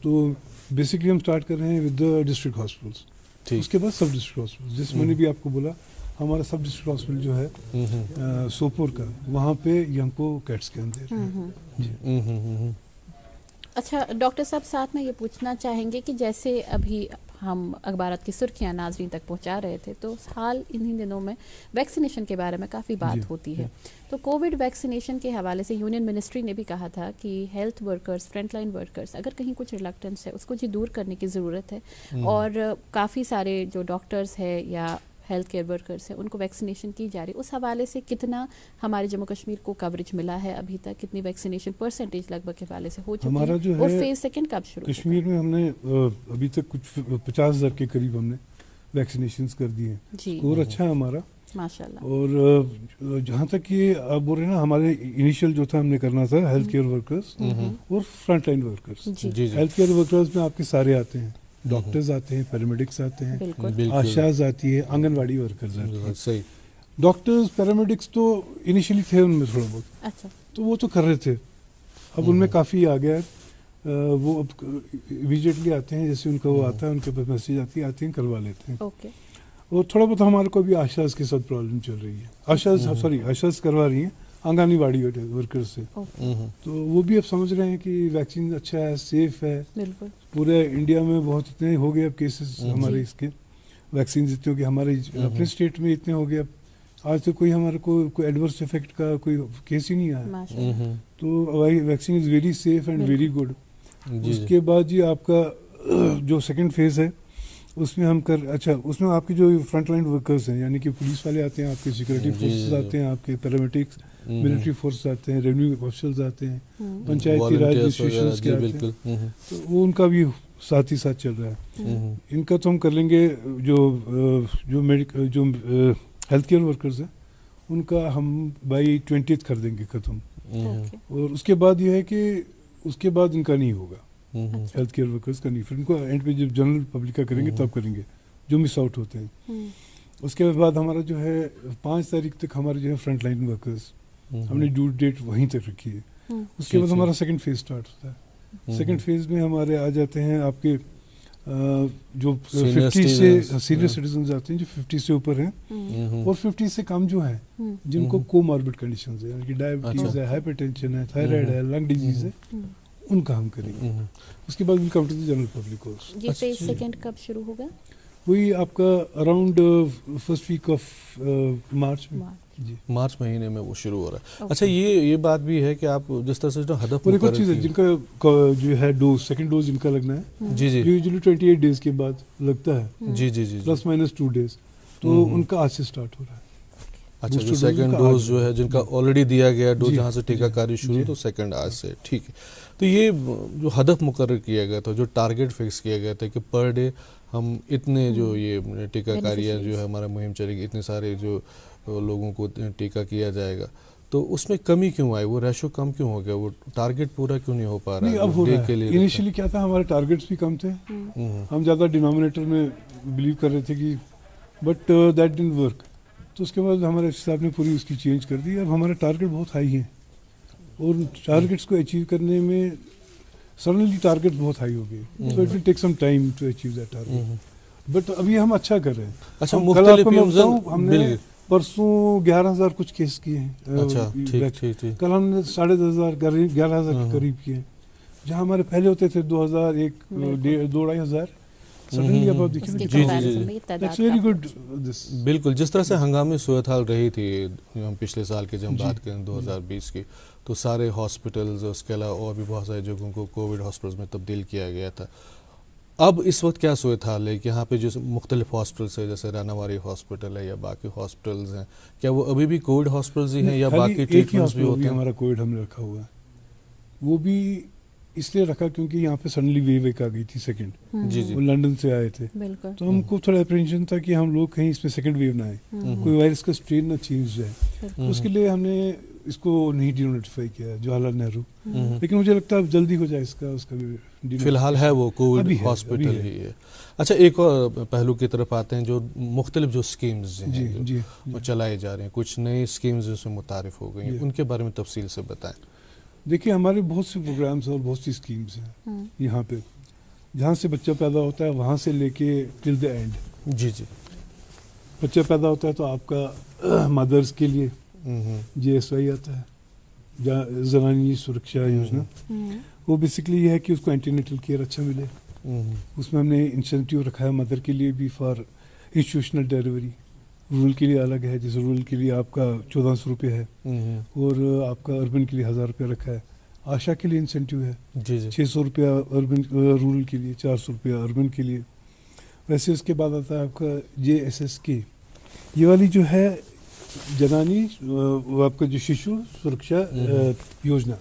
تو بیسکلی ہم اسٹارٹ کر رہے ہیں ود دا ڈسٹرکٹ ہاسپٹلس, اس کے بعد سب ڈسٹرکٹ ہاسپٹل. جیسے میں نے بھی آپ کو بولا ہمارا سب ڈسٹرکٹ ہاسپٹل جو ہے سوپور کا, وہاں پہ یہ ہم کو کیٹ اسکین دے رہے ہیں. اچھا ڈاکٹر صاحب, ساتھ میں یہ پوچھنا چاہیں گے کہ جیسے ابھی ہم اخبارات کی سرخیاں ناظرین تک پہنچا رہے تھے, تو حال انہی دنوں میں ویکسینیشن کے بارے میں کافی بات ہوتی ہے. تو کووڈ ویکسینیشن کے حوالے سے یونین منسٹری نے بھی کہا تھا کہ health workers, front line workers, اگر کہیں کچھ ریلکٹنس ہے اس کو دور کرنے کی ضرورت ہے, اور کافی سارے جو ڈاکٹرز ہے یا ہیلتھ کیئر ورکرز ہیں ان کو ویکسینیشن کی جا رہی. اس حوالے سے کتنا ہمارے جموں کشمیر کو کوریج ملا ہے ابھی تک, کتنی ویکسینیشن پرسنٹیج لگ بھگ کے حوالے سے ہو چکی ہے, اور فیز سیکنڈ کب شروع؟ کشمیر میں ہم نے ابھی تک کچھ 50,000 کے قریب ہم نے ویکسینیشنز کر دی ہیں. اسکور اچھا ہے ہمارا ماشاء اللہ. اور جہاں تک یہ آپ بول رہے ہیں نا, ہمارے انیشیل جو تھا ہم نے کرنا تھا ہیلتھ کیئر ورکرز اور front line workers. Health care workers میں آپ کے سارے آتے ہیں, ڈاکٹرز آتے ہیں, پیرامیڈکس آتے ہیں, آشاز آتی ہے, آنگن واڑی ورکرز آتے ہیں. صحیح. ڈاکٹرز پیرامیڈکس تو انیشیلی تھے ان میں تھوڑا بہت, اچھا, تو وہ تو کر رہے تھے. اب ان میں کافی آ گیا ہے, وہ اب امیجیٹلی آتے ہیں, جیسے ان کا وہ آتا ہے ان کے پاس میسیج آتے ہیں کروا لیتے ہیں. اور تھوڑا بہت ہمارے کو بھی آشاز کے ساتھ پرابلم چل رہی ہے. آشاز کروا رہی ہیں آنگنی واڑی ورکر سے, تو وہ بھی اب سمجھ رہے ہیں کہ ویکسین اچھا ہے, سیف ہے. پورے انڈیا میں بہت اتنے ہو گئے اب کیسز ہمارے اس کے, ویکسین اتنے ہو گئے ہمارے اپنے اسٹیٹ میں اتنے ہو گئے. اب آج تو کوئی ہمارے کو کوئی ایڈورس افیکٹ کا کوئی کیس ہی نہیں آیا. تو vaccine is very safe and very good. اس کے بعد جی آپ کا جو سیکنڈ فیز ہے اس میں ہم اس میں آپ کی جو فرنٹ لائن ورکرز ہیں, یعنی کہ پولیس والے آتے ہیں, آپ کے سیکورٹی فورسز آتے ہیں, آپ کے پیرامیڈکس, ملٹری فورسز آتے ہیں, ریونیو آفیسرز آتے ہیں, پنچایتی راج انسٹیٹیوشنز کے آتے ہیں, تو وہ ان کا بھی ساتھ ہی ساتھ چل رہا ہے. ان کا تو ہم کر لیں گے. جو ہیلتھ کیئر ورکرز ہیں ان کا ہم بائی 20th کر دیں گے ختم. اور اس کے بعد یہ ہے کہ اس کے بعد ان کا نہیں ہوگا, ہیلتھ کیئر ورکرز کا نہیں. پھر ان کو اینڈ پہ جب جنرل پبلک کا کریں گے تب کریں گے جو مس آؤٹ ہوتے ہیں. اس کے بعد ہمارا جو ہے 5 تاریخ تک ہمارے جو ہے فرنٹ لائن ورکرز ہم نے ڈیو ڈیٹ وہیں تک رکھی ہے. اس کے بعد ہمارا سیکنڈ فیز سٹارٹ ہوتا ہے. سیکنڈ فیز میں ہمارے آ جاتے ہیں آپ کے جو 50 سے سینئر سٹیزنز آتے ہیں جو 50 سے اوپر ہیں, اور 50 سے کم جو ہیں جن کو کو ماربڈ کنڈیشنز ہیں, یعنی کہ ڈائبٹیز ہے, ہائپر ٹینشن ہے, تھائرائڈ ہے, لنگ ڈیزیز ہے, ان کا ہم کریں گے. اس کے بعد will come to the general public also. یہ فیز سیکنڈ کب شروع ہوگا؟ وہی آپ کا around first week of March میں. جی مارچ مہینے میں وہ شروع ہو رہا ہے. اچھا یہ بات بھی ہے کہ آپ جس طرح سے جو ہدف اور ایک اور چیز ہے جن کا جو ہے ڈوز سیکنڈ ڈوز جن کا لگنا ہے جی جی یوزلی 28 ڈیز کے بعد لگتا ہے, جی جی جی پلس مائنس 2 ڈیز, تو ان کا آج سے سٹارٹ ہو رہا ہے. اچھا جو Booster dose سیکنڈ کا ڈوز آج جو ہے جن کا آلریڈی دیا گیا ڈوز جی، جہاں سے ٹیکہ کاری شروع جی۔ تو سیکنڈ آج سے ٹھیک ہے. تو یہ جو ہدف مقرر کیا گیا تھا جو ٹارگیٹ فکس کیا گیا تھا کہ پر ڈے ہم اتنے جو یہ ٹیکہ کاریاں جو ہے ہمارا مہم چلے گی اتنے سارے جو لوگوں کو ٹیکہ کیا جائے گا تو اس میں کمی کیوں آئی وہ ریشو کم کیوں ہو گیا وہ ٹارگیٹ پورا کیوں نہیں ہو پا رہا نہیں اب ہو ڈے رہا کے ہے. لیے انیشلی کیا تھا ہمارے ٹارگیٹس بھی کم تھے, ہم زیادہ ڈینومینیٹر میں بلیو کر رہے تھے کہ بٹ دیٹ ڈنٹ ورک. تو اس کے بعد ہمارے صاحب نے پوری اس کی چینج کر دی. اب ہمارا ٹارگیٹ بہت ہائی ہیں اور ٹارگیٹس کو اچیو کرنے میں سڈنلی ٹارگیٹ بہت ہائی ہو گئے. So it will take some time to achieve that target, but ابھی ہم اچھا کر رہے ہیں. اچھا کل مختلف آپ کو میں یوزر بتاؤں, ہم نے پرسوں 11,000 کچھ کیس کیے ہیں. اچھا ٹھیک ٹھیک ٹھیک کل ہم نے 10,500 11,000 کے قریب کیے ہیں, جہاں ہمارے پہلے ہوتے تھے 2,000 2,500. سڈنلی اب آپ دیکھیں دیٹس ویری گڈ. بالکل جس طرح سے ہنگامی صورتحال رہی تھی ہم پچھلے سال کی جب بات کریں 2020 کی تو سارے ہاسپٹلز اس کے علاوہ اور بھی بہت ساری جگہوں کو کووڈ ہاسپٹلز میں تبدیل کیا گیا تھا. اب اس وقت کیا صورتحال ہے کہ یہاں پہ جو مختلف ہاسپٹلس ہیں جیسے راناواری ہاسپٹل ہے یا باقی ہاسپٹلز ہیں, کیا وہ ابھی بھی کووڈ ہاسپٹلز ہی ہیں یا باقی ٹریٹمنٹس بھی ہوتے ہیں؟ ہمارا کووڈ ہم نے رکھا ہوا ہے, وہ بھی اس لیے رکھا کیونکہ یہاں پہ سڈنلی ویو ایک آ گئی تھی سیکنڈ. جی جی وہ لنڈن سے آئے تھے تو ہم کو تھوڑا اپریہنشن تھا کہ ہم لوگ کہیں اس میں سیکنڈ ویو نہ آئے, کوئی وائرس کا اسٹرین نہ چینج جائے. اس کے لیے ہم نے اس کو نہیں ڈی نوٹیفائی کیا جواہر لال نہرو, لیکن مجھے لگتا ہے اب جلدی ہو جائے اس کا بھی فی الحال ہے وہ کووڈ ہاسپٹل ہی ہے. اچھا ایک اور پہلو کی طرف آتے ہیں جو مختلف جو اسکیمز ہیں وہ چلائے جا رہے ہیں, کچھ نئی اسکیمز اس میں متعارف ہو گئی ہیں, ان کے بارے میں تفصیل سے بتائیں. دیکھیے ہمارے بہت سے پروگرامس اور بہت سی اسکیمز ہیں یہاں پہ, جہاں سے بچہ پیدا ہوتا ہے وہاں سے لے کے ٹل دا اینڈ. جی جی بچہ پیدا ہوتا ہے تو آپ کا مدرس کے لیے JSY آتا ہے, زنانی سرکشا یوجنا. وہ بیسکلی یہ ہے کہ اس کو اینٹی نیٹل کیئر اچھا ملے. اس میں ہم نے انسینٹیو رکھا ہے مدر کے لیے بھی فار انسٹیٹیوشنل ڈیلیوری. رورل کے لیے الگ ہے, جیسے رورل کے لیے آپ کا 1,400 روپے ہے اور آپ کا اربن کے لیے 1,000 روپے رکھا ہے. آشا کے لیے انسینٹیو ہے 600 روپیہ اربن رورل کے لیے, 400 روپیہ اربن کے لیے. ویسے اس کے بعد آتا ہے آپ کا JSSK, یہ والی جو ہے جنانی وہ آپ کا جو شیشو سرکشا یوجنا.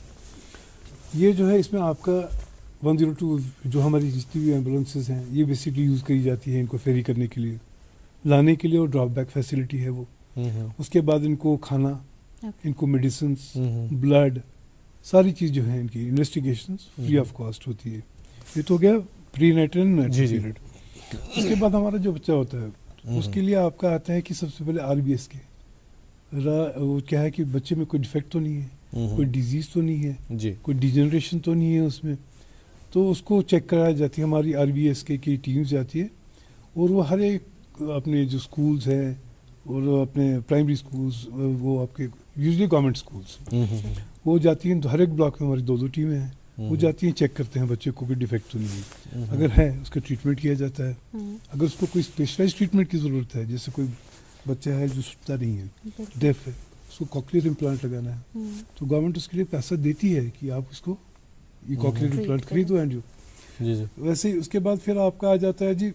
یہ جو ہے اس میں آپ کا 102 جو ہماری جتنی بھی ایمبولینسز ہیں یہ بیسکلی یوز کری جاتی ہیں ان کو فیری کرنے کے لیے, لانے کے لیے, اور ڈراپ بیک فیسلٹی ہے وہ. اس کے بعد ان کو کھانا, ان کو میڈیسنس, بلڈ, ساری چیز جو ہیں ان کی انویسٹیگیشنز فری آف کاسٹ ہوتی ہے. یہ تو ہو گیا پری نیٹل اینڈ پیریڈ. اس کے بعد ہمارا جو بچہ ہوتا ہے اس کے لیے آپ کا آتا ہے کہ سب سے پہلے RBS کے وہ کیا ہے کہ بچے میں کوئی ڈیفیکٹ تو نہیں ہے, کوئی ڈیزیز تو نہیں ہے, کوئی ڈیجنریشن تو نہیں ہے اس میں, تو اس کو چیک کرایا جاتی ہے. ہماری RBS کی ٹیمز جاتی ہے اور وہ ہر ایک اپنے جو اسکولز ہیں اور اپنے پرائمری اسکولز, وہ آپ کے یوزلی گورنمنٹ اسکولز, وہ جاتی ہیں. ہر ایک بلاک میں ہماری 2 ٹیمیں ہیں, وہ جاتی ہیں چیک کرتے ہیں بچے کو کوئی ڈیفیکٹ تو نہیں ہے. اگر ہے اس کا ٹریٹمنٹ کیا جاتا ہے. اگر اس کو کوئی اسپیشلائز ٹریٹمنٹ کی ضرورت ہے, جیسے کوئی بچہ ہے جو سنتا نہیں ہے, ڈیف ہے, اس کو کوکلیئر امپلانٹ لگانا ہے, تو گورنمنٹ اس کے لیے پیسہ دیتی ہے کہ آپ اس کو یہ کوکلیئر امپلانٹ خریدو اینڈ جو. ویسے اس کے بعد پھر آپ کا آ جاتا ہے جی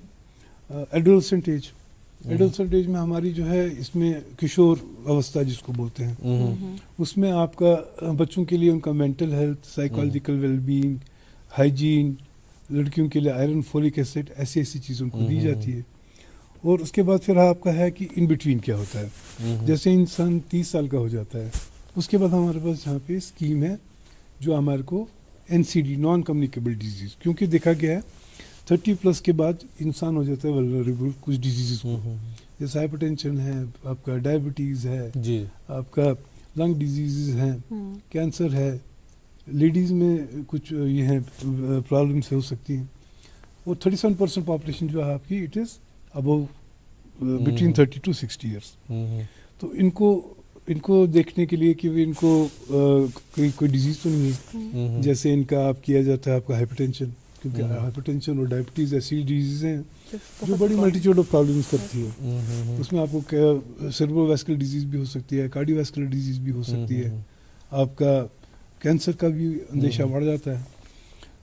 ایڈولسنٹ ایج. ایڈولسنٹ ایج میں ہماری جو ہے اس میں کشور اوستھا جس کو بولتے ہیں, اس میں آپ کا بچوں کے لیے ان کا mental health, psychological well being, hygiene, لڑکیوں کے لیے آئرن, فولک ایسڈ, ایسی چیزیں ان کو دی جاتی ہے. اور اس کے بعد پھر آپ کا ہے کہ ان بٹوین کیا ہوتا ہے. جیسے انسان 30 سال کا ہو جاتا ہے, اس کے بعد ہمارے پاس یہاں پہ اسکیم ہے جو ہمارے کو NCD نان کمیونیکیبل ڈیزیز, کیونکہ دیکھا گیا ہے 30+ کے بعد انسان ہو جاتا ہے ولنریبل کچھ ڈیزیز کو, جیسے ہائپر ٹینشن ہے, آپ کا ڈائبٹیز ہے, آپ کا لنگ ڈیزیز ہیں, کینسر ہے, لیڈیز میں کچھ یہ ہیں پرابلمس ہو سکتی ہیں. اور 37% پاپولیشن جو ہے آپ کی it is about between 30 to 60 years. تو ان کو دیکھنے کے لیے کہ ان کو کوئی ڈیزیز تو نہیں ہے. جیسے ان کا آپ کیا جاتا ہے آپ کا ہائپر ٹینشن, کیونکہ ہائپر ٹینشن اور ڈائبٹیز ایسی ڈیزیز ہیں جو بڑی ملٹیٹیوڈ آف پرابلمس کرتی ہے. اس میں آپ کو سیربرو ویسکولر ڈیزیز بھی ہو سکتی ہے, کارڈیو ویسکولر ڈیزیز بھی ہو سکتی ہے, آپ کا کینسر کا بھی اندیشہ بڑھ جاتا ہے.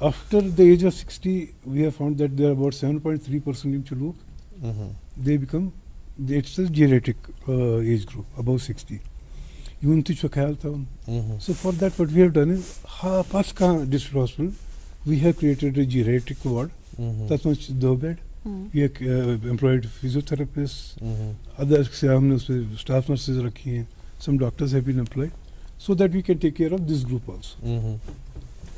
After the age of 60, we have found that there are about 7.3% in Chuluk. They become, it's a geriatric age group, above 60. Unti Chokal Town. So for that, what we have done is, Paska District Hospital, we have created a geriatric ward. That's much 2 bed. We have employed physiotherapists. Other staff nurses rakhi hain. Some doctors have been employed, so that we can take care of this group also.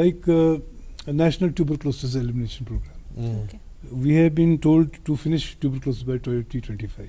like a national tuberculosis elimination program. We have been told to finish tuberculosis by 2025.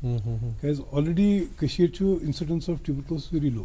Because already Kashmir chu incidence of tuberculosis very low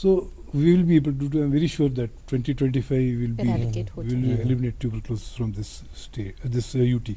So we will be able to do. I'm very sure that 2025 will eliminate tuberculosis from this state, this UT.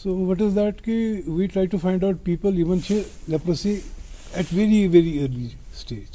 So what is that ki we try to find out people even leprosy at very early stage.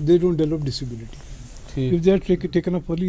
they don't develop disability. If they are taken up early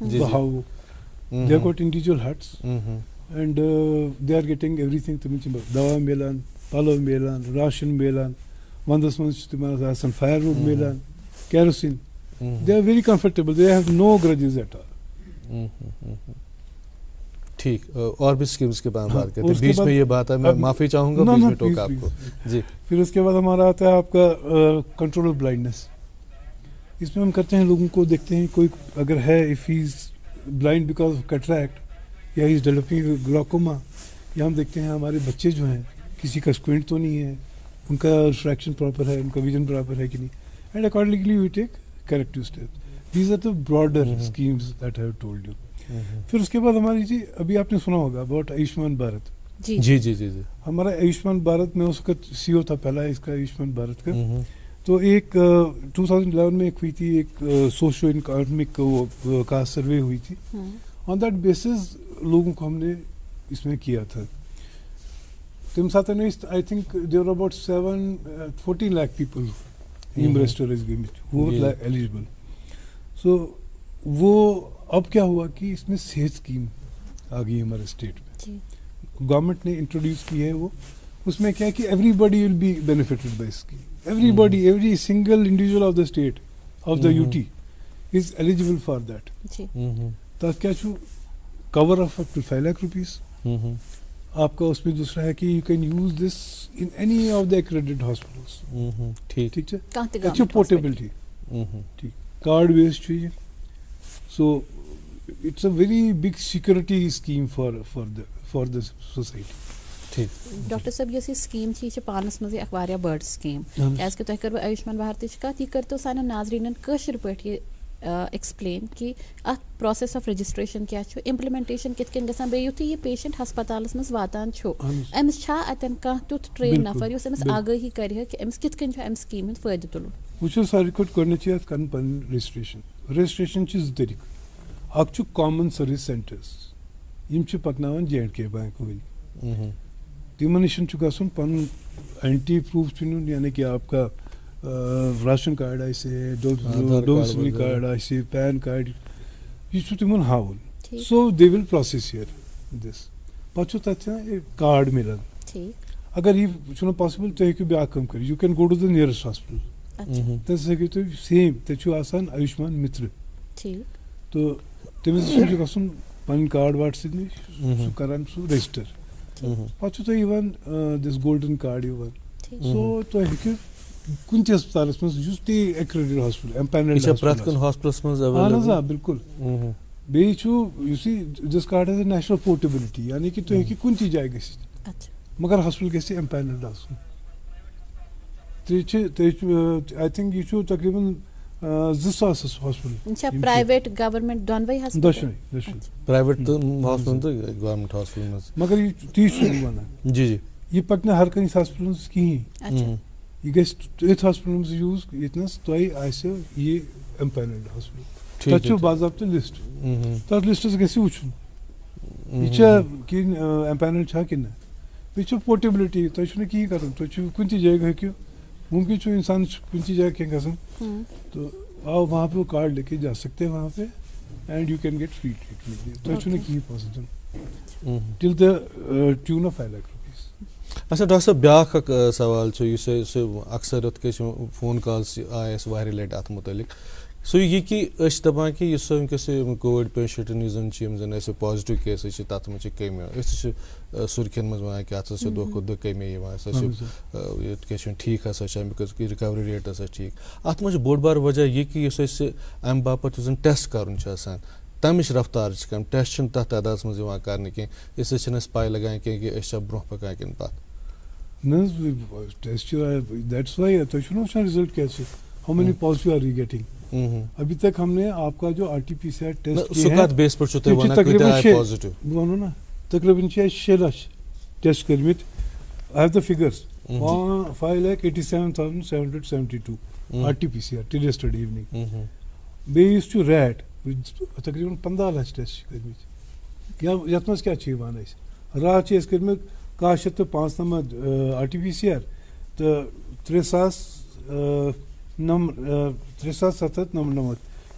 how they have got individual huts and they are getting everything تِمن چھِ دوا میلان پَلو میلان ration میلان وَندَس منٛز چھِ تِمن آسان fire would Milan kerosene they are very comfortable they have no grudges at all. ٹھیک اور بھی اسکیمس کے بارے میں بات کرتے ہیں. بیچ میں یہ بات ہے میں معافی چاہوں گا بیچ میں ٹوکا آپ کو. جی پھر اس کے بعد ہمارا آتا ہے آپ کا کنٹرول آف بلائنڈنس. اس میں ہم کرتے ہیں لوگوں کو دیکھتے ہیں کوئی اگر ہے if he is blind because of cataract یا ہی از ڈیولپنگ گلاکوما یا ہم دیکھتے ہیں ہمارے بچے جو ہیں کسی کا اسکوینٹ تو نہیں ہے ان کا ریفریکشن پراپر ہے ان کا ویژن پراپر ہے کہ نہیں and accordingly we take corrective step. These are the broader schemes that I have told you. پھر اس کے بعد ہماری جی ابھی آپ نے سنا ہوگا اباؤٹ آیوشمان بھارت. جی جی جی جی جی ہمارا آیوشمان بھارت میں اس وقت سی او تھا پہلا اس کا آیوشمان بھارت کا. تو ایک 2011 میں ایک ہوئی تھی ایک سوشو اکنامک کا سروے ہوئی تھی. آن دیٹ بیسس لوگوں کو ہم نے اس میں کیا تھا. تم ساتھ I think there about 14 lakh people M restaurant وہ ایلیجبل. سو وہ اب کیا ہوا کہ اس میں صحت اسکیم آ گئی ہمارے اسٹیٹ میں. گورنمنٹ نے انٹروڈیوس کی ہے وہ اس میں کیا ہے کہ everybody will be benefited by scheme. Everybody every single individual of the state of the U T is eligible for that. تاکہ کیا چھو cover of up to 5 lakh rupees. آپ کا اس میں دوسرا ہے کہ you can use this in any of the accredited hospitals. ٹھیک ہے اچھی پورٹیبلٹی ٹھیک کارڈ بیسڈ چاہیے. So it's a very big security scheme for the society. Doctor صاحب یس یہ سکیم یہ پانس مز واریاہ بڑ سکیم کیازِ کہ تۄہہِ کٔروٕ آیوشمان بھارتٕچ کتھ یہ کٔرتو سانٮ۪ن ناظریٖنن کٲشِر پٲٹھۍ یہ ایکسپلین کہ اتھ پروسیس آف رجسٹریشن کیا چھُ امپلمنٹیشن کِتھ کٔنۍ گژھان بیٚیہِ یُتھُے یہ پیشنٹ ہسپتالس منٛز واتان چھُ أمِس چھا اتٮ۪ن کانٛہہ تیُتھ ٹرین نفر یُس أمِس آگٲہی کرِ ہا کہ أمِس کِتھ کٔنۍ چھُ امہِ سکیٖم ہُنٛد فٲیدٕ تُلُن. وٕچھو ساروی کھۄتہٕ گۄڈنیٚتھٕے اَتھ کَرٕنۍ پَنٕنۍ رجسٹریشن چھِ 2 طریقہٕ. اکھ چھُ کامن سٔروِس سینٹٲرٕس یِم چھِ پَکناوان JNK بینک وٲلۍ. تِمن نِش چھُ گژھُن پَنُن اینٹی پروف چھُ نیُن یعنی کہ آپ کا راشن کارڈ آسہِ ڈومسلی کارڈ آسہِ پین کارڈ یہ چھُ تِمن ہاوُن. سو دے ول پروسیس ہِیر دِس. پَتہٕ چھُ تَتھ کارڈ مِلان. اگر یہِ چھُنہٕ پاسبل تُہۍ ہیٚکِو بیٛاکھ کٲم کٔرِتھ you can go to the nearest hospital. تَتہِ ہیٚکِو تُہۍ سیم تَتہِ چھُ آسان آیوشمان مِترٕ. تہٕ تٔمِس نِش چھُ گژھُن پَنٕنۍ کارڈ واڈ سۭتۍ نِش سُہ کران سُہ رجسٹر. پَتہٕ چھُ تۄہہِ یِوان دِس گولڈن کارڈ یِوان. سو تُہۍ ہیٚکِو کُنہِ تہِ ہسپتالس منٛز یُس تہِ ایکریڈیٹ ہاسپِٹل ہاسپٹلس اہن حظ آ بالکل. بیٚیہِ چھُ یُس یہِ this card has a national portability یعنی کہ تُہۍ ہیٚکِو کُنہِ تہِ جایہِ گٔژھِتھ مگر ہاسپِٹل گژھِ ایمپینلڈ آسُن. آئی تھنک یہ چھُ تقریٖباً 2000 ہاسپِٹل پرائیویٹ گورنمنٹ دۄنوے دۄشوے پرائیویٹ تہٕ گورمنٹ ہاسپٹل منٛز. مگر تی چھُس بہٕ وَنان جی جی یہِ پَکہِ نہٕ ہر کٲنٛسہِ ہاسپِٹلس منٛز کِہیٖنۍ. یہ گژھِ تٔتھۍ ہاسپِٹلن منٛز یوٗز ییٚتنَس تۄہہِ آسیو یہِ ایمپینلڈ ہاسپِٹل. تَتہِ چھُ باضابطہٕ لسٹ. تَتھ لسٹس گژھِ وٕچھُن یہِ چھا کِنہٕ ایمپینلڈ چھا کِنہٕ نہ. بیٚیہِ چھُ پورٹیبلٹی تۄہہِ چھُو نہٕ کِہیٖنۍ کَرُن تُہۍ چھُو کُنہِ تہِ جایہِ ہیٚکِو ممکن چھُ اِنسان چھُ کُنہِ تہِ جایہِ کینٛہہ گژھُن تو آو وہاں پہ وہ کارڈ لے کے جا سکتے ہیں وہاں پہ and you can get free treatment. تۄہہِ چھُو نہٕ کِہیٖنۍ پونٛسہٕ دیُن till the tune of 5 lakh rupees. اچھا ڈاکٹر صٲب بیٛاکھ اکھ سوال چھُ یُس سُہ اکثر یِتھ کٔنۍ چھِ فون کالٕز آیہِ اَسہِ واریاہ لَٹہِ اَتھ مُتعلِق سُہ یہِ کہِ أسۍ چھِ دَپان کہِ یُس وٕنکٮ۪س یِم کووِڈ پیشنٛٹَن یُس زَن چھِ یِم زَن اَسہِ پازِٹِو کیسٕز چھِ تَتھ منٛز چھِ کٔمی. أسۍ تہِ چھِ سُرخیٚن منٛز وَنان کہِ اَتھ ہسا چھِ دۄہ کھۄتہٕ دۄہ کٔمی یِوان اَسہِ ہسا چھُ یِتھ کٔنۍ چھُنہٕ ٹھیٖک ہسا چھِ بِکاز کہِ رِکوری ریٹ ہسا چھِ ٹھیٖک. اَتھ منٛز چھِ بوٚڑ بار وجہ یہِ کہِ یُس اَسہِ اَمہِ باپَتھ یُس زَن ٹیسٹ کَرُن چھُ آسان تَمِچ رفتار چھِ کَم. ٹیسٹ چھِنہٕ تَتھ تعدادَس منٛز یِوان کَرنہٕ کینٛہہ اِسلیے چھِنہٕ اَسہِ پَے لگان کینٛہہ کہِ أسۍ چھا برونٛہہ پَکان کِنہٕ پَتھ. نہ حظ ٹیسٹ چھُ دیٹس واے تۄہہِ چھُو نہ وٕچھان رِزلٹ کیٛاہ چھُ ہاو many positive are you getting. ابھی تک ہم نے آپ کا جو RT-PCR ٹیسٹ بہٕ وَنو نا تقریٖباً چھِ اَسہِ 6 لَچھ ٹیسٹ کٔرمٕتۍ. I have the figures 5,87,772 RT-PCR till yesterday evening. بیٚیہِ یُس چھُ ریٹ تقریٖباً 15 لَچھ ٹیسٹ چھِ کٔرمٕتۍ. یَتھ منٛز کیٛاہ چھِ یِوان اَسہِ راتھ چھِ اَسہِ کٔرمٕتۍ 1,195 RT-PCR تہٕ 3,799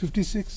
56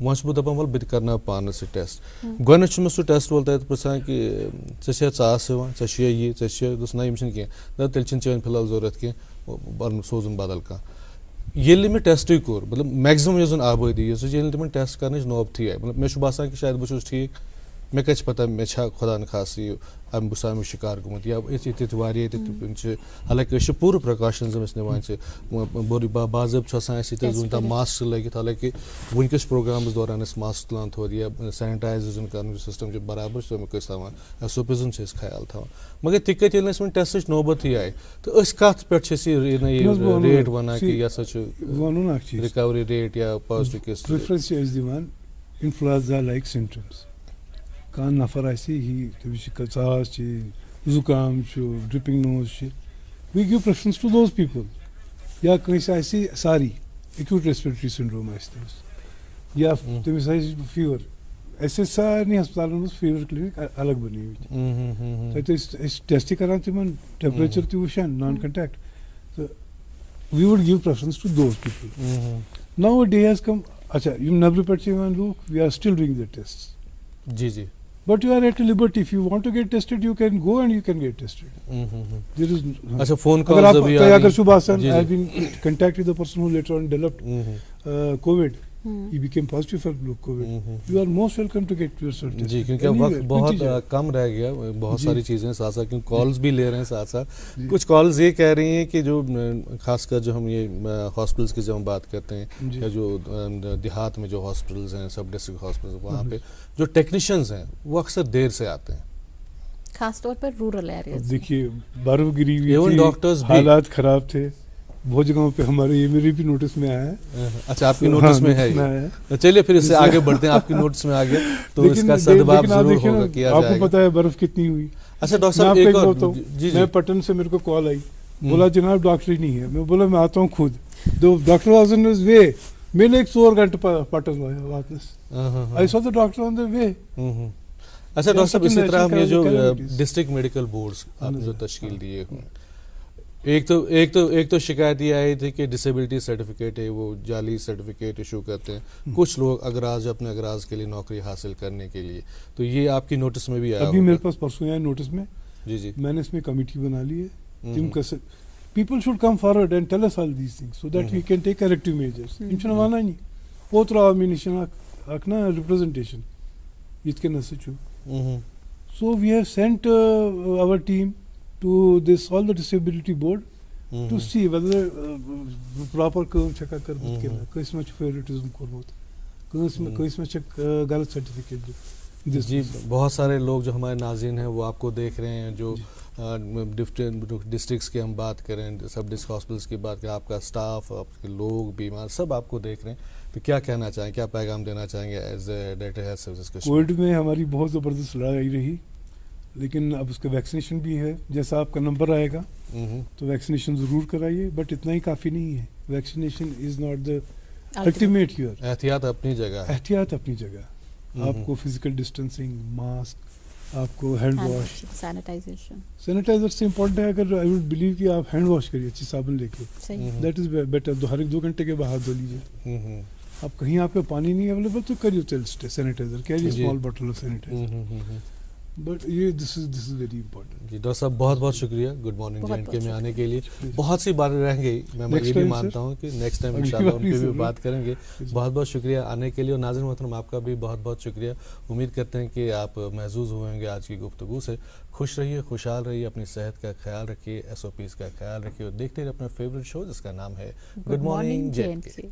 وۄنۍ چھُس بہٕ دپان وَلہٕ بہٕ تہِ کرناو پانس سۭتۍ ٹیسٹ گۄڈٕنیتھ چھُ مےٚ سُہ ٹیسٹ وول تتہِ پرژھان کہِ ژےٚ چھےٚ ژاس یِوان ژےٚ چھُیا یہِ ژےٚ چھُیا دوٚپُس نہ یِم چھِنہٕ کینٛہہ دپ تیٚلہِ چھِنہٕ چٲنۍ فِلحال ضروٗرت کینٛہہ بہٕ سوزُن بدل کانٛہہ ییٚلہِ مےٚ ٹیسٹٕے کوٚر مطلب میکزِمم یۄس زن آبٲدی یۄس ییٚلہِ نہٕ تِمن ٹیسٹ کرنٕچ نوبتھٕے آیہِ مطلب مےٚ چھُ باسان کہِ شاید بہٕ چھُس ٹھیٖک مےٚ کتہِ چھِ پتہ مےٚ چھا خۄدا نخواستہٕ یہِ بہٕ چھُس امیُک شِکار گوٚمُت یا ییٚتہِ واریاہ ییٚتہِ چھِ حالانکہِ أسۍ چھِ پوٗرٕ پرٛکاشنز أسۍ نِوان چھِ باضٲبطہٕ چھُ آسان اَسہِ ییٚتہِ وٕنیُک تام ماسک لٲگِتھ حالانکہِ وٕنکٮ۪س پروگرامس دوران أسۍ ماسک تُلان تھوٚد یا سینٹایزن کرنُک سسٹم چھُ برابر چھُ تمیُک أسۍ تھاوان سوپرزن چھِ أسۍ خیال تھاوان مگر تہِ کتہِ ییٚلہِ نہٕ اَسہِ وۄنۍ ٹیسٹٕچ نوبتٕے آیہِ تہٕ أسۍ کتھ پٮ۪ٹھ چھِ أسۍ یہِ ریٹ ونان کہِ یہِ ہسا چھُ وَنُن اکھ چیٖز رِکوری ریٹ یا پازٹِو کیس پرٛیفرَنس چھِ أسۍ دِوان اِنفلوزا لایک سِمٹمٕز کانٛہہ نفر آسہِ ہی تٔمِس چھِ ژاس چھِ زُکام چھُ ڈرٛپِنٛگ نوز چھِ وی give preference to those people یا کٲنٛسہِ آسہِ ساری ایکیوٗٹ ریسپریٹری سِنڈروم آسہِ تٔمِس یا تٔمِس آسہِ فیٖور اَسہِ ٲسۍ سارنٕے ہسپتالن منٛز فیٖور کِلنِک الگ بنٲومٕتۍ تَتہِ ٲسۍ أسۍ ٹیسٹ تہِ کران تِمن ٹیمپریچر تہِ وٕچھان نان کنٹیکٹ تہٕ we would give preference to those people now a day has come اچھا یِم نیبرٕ پٮ۪ٹھ چھِ یِوان لوٗکھ we are still doing the test جی جی But you are at liberty. If you want to get tested, you can go and you can get tested. There is. اچھا فون کال اگر چھُ باسان I have been in contact with the person who later on developed COVID. He became positive for COVID. You are most welcome to get yourself tested. جی کیونکہ وقت بہت کم رہ گیا بہت ساری چیزیں ساتھ ساتھ کیونکہ کالز بھی لے رہے ہیں ساتھ ساتھ کچھ کالز یہ کہہ رہی ہیں کہ جو خاص کر جو ہم یہ ہاسپٹلس کی جب ہم بات کرتے ہیں یا جو دیہات میں جو ہاسپٹلس ہیں سب ڈسٹرکٹ ہاسپٹلس وہاں پہ جو ٹیکنیشینز ہیں وہ اکثر دیر سے آتے ہیں خاص طور پر رورل ایریاز. دیکھیے برف گری ہوئی تھی حالات خراب تھے بہت جگہوں پہ ہمارے یہ میرے بھی نوٹس میں آیا ہے. اچھا آپ کی نوٹس میں ہے چلیے پھر اس سے آگے بڑھتے ہیں آپ کی نوٹس میں آ گیا تو اس کا سدباب ضرور ہوگا کیا جائے گا. آپ کو پتہ ہے برف کتنی ہوئی. اچھا ڈاکٹر صاحب ایک اور میں پٹن سے میرے کو کال آئی بولا جناب ڈاکٹر ہی نہیں ہے. میں بولا میں آتا ہوں خود. Doctor was on his way میں نے 1 4 گھنٹے پٹن واپس آئی سو دا ڈاکٹر آن دا وے. اچھا ڈاکٹر صاحب اسی طرح ہم یہ جو ڈسٹرکٹ میڈیکل بورڈس آپ نے جو تشکیل دیے ہیں ایک تو شکایت یہ آئی تھی کہ ڈسیبلٹی سرٹیفکیٹ ہے وہ جعلی سرٹیفکیٹ ایشو کرتے ہیں کچھ لوگ اغراض اپنے اغراض کے لیے نوکری حاصل کرنے کے لیے تو یہ آپ کی نوٹس میں بھی آیا ابھی میرے پاس پرسوں آیا نوٹس میں. جی جی میں نے اس میں کمیٹی بنا لی ہے. People should come forward and tell us all these things so that we can take corrective measures. یِم چھِنہٕ وَنٲنی اوترٕ آو مےٚ نِش اکھ نا رِپرٛزنٹیشن یِتھ کٔنۍ ہسا چھُ. So we have sent our team to this all the disability board to see whether proper کٲم چھکھا کٔرمٕژ کِنہٕ نہ کٲنٛسہِ ما چھُ فیورٹِزم کوٚرمُت کٲنٛسہِ ما چھکھ غلط سرٹیفکیٹ دِژمٕژ. جی بہت سارے لوگ جو ہمارے ناظرین ہیں وہ آپ کو دیکھ رہے ہیں جو ڈسٹرکس کی ہم بات کریں سب ڈسٹرکٹ ہاسپٹلس کی بات کریں آپ کا اسٹاف آپ کے لوگ بیمار سب آپ کو دیکھ رہے ہیں تو کیا کہنا چاہیں کیا پیغام دینا چاہیں گے as a director health services Kashmir. Covid میں ہماری بہت زبردست لڑائی رہی لیکن اب اس کا ویکسینیشن بھی ہے. جیسا آپ کا نمبر آئے گا تو ویکسینیشن ضرور کرائیے بٹ اتنا ہی کافی نہیں ہے. Vaccination is not the ultimate cure. احتیاط اپنی جگہ احتیاط اپنی جگہ. آپ کو فزیکل ڈسٹینسنگ ماسک آپ کو ہینڈ واش سینیٹائزر سے امپورٹنٹ ہے. اگر آئی وڈ بلیو کہ آپ ہینڈ واش کریے اچھی صابن لے کے دیٹ از بیٹر. ہر 2 گھنٹے کے بعد ہاتھ دھو لیجیے. اب کہیں آپ پہ پانی نہیں اویلیبل تو carry sanitizer carry small bottle of sanitizer. But یہ دس از ویری امپورٹنٹ. جی ڈاکٹر صاحب بہت بہت شکریہ گڈ مارننگ جے اینڈ کے میں آنے کے لیے. بہت سی باتیں رہ گئی میں یہ بھی مانتا ہوں کہ نیکسٹ ٹائم انشاءاللہ ان پہ بھی بات کریں گے. بہت بہت شکریہ آنے کے لیے. اور ناظرین محترم آپ کا بھی بہت بہت شکریہ. امید کرتے ہیں کہ آپ محظوظ ہوئے ہوں گے آج کی گفتگو سے. خوش رہیے خوشحال رہیے اپنی صحت کا خیال رکھیے SOPs کا خیال رکھیے اور دیکھتے رہیے اپنا فیوریٹ شو جس کا نام ہے گڈ مارننگ جے اینڈ کے.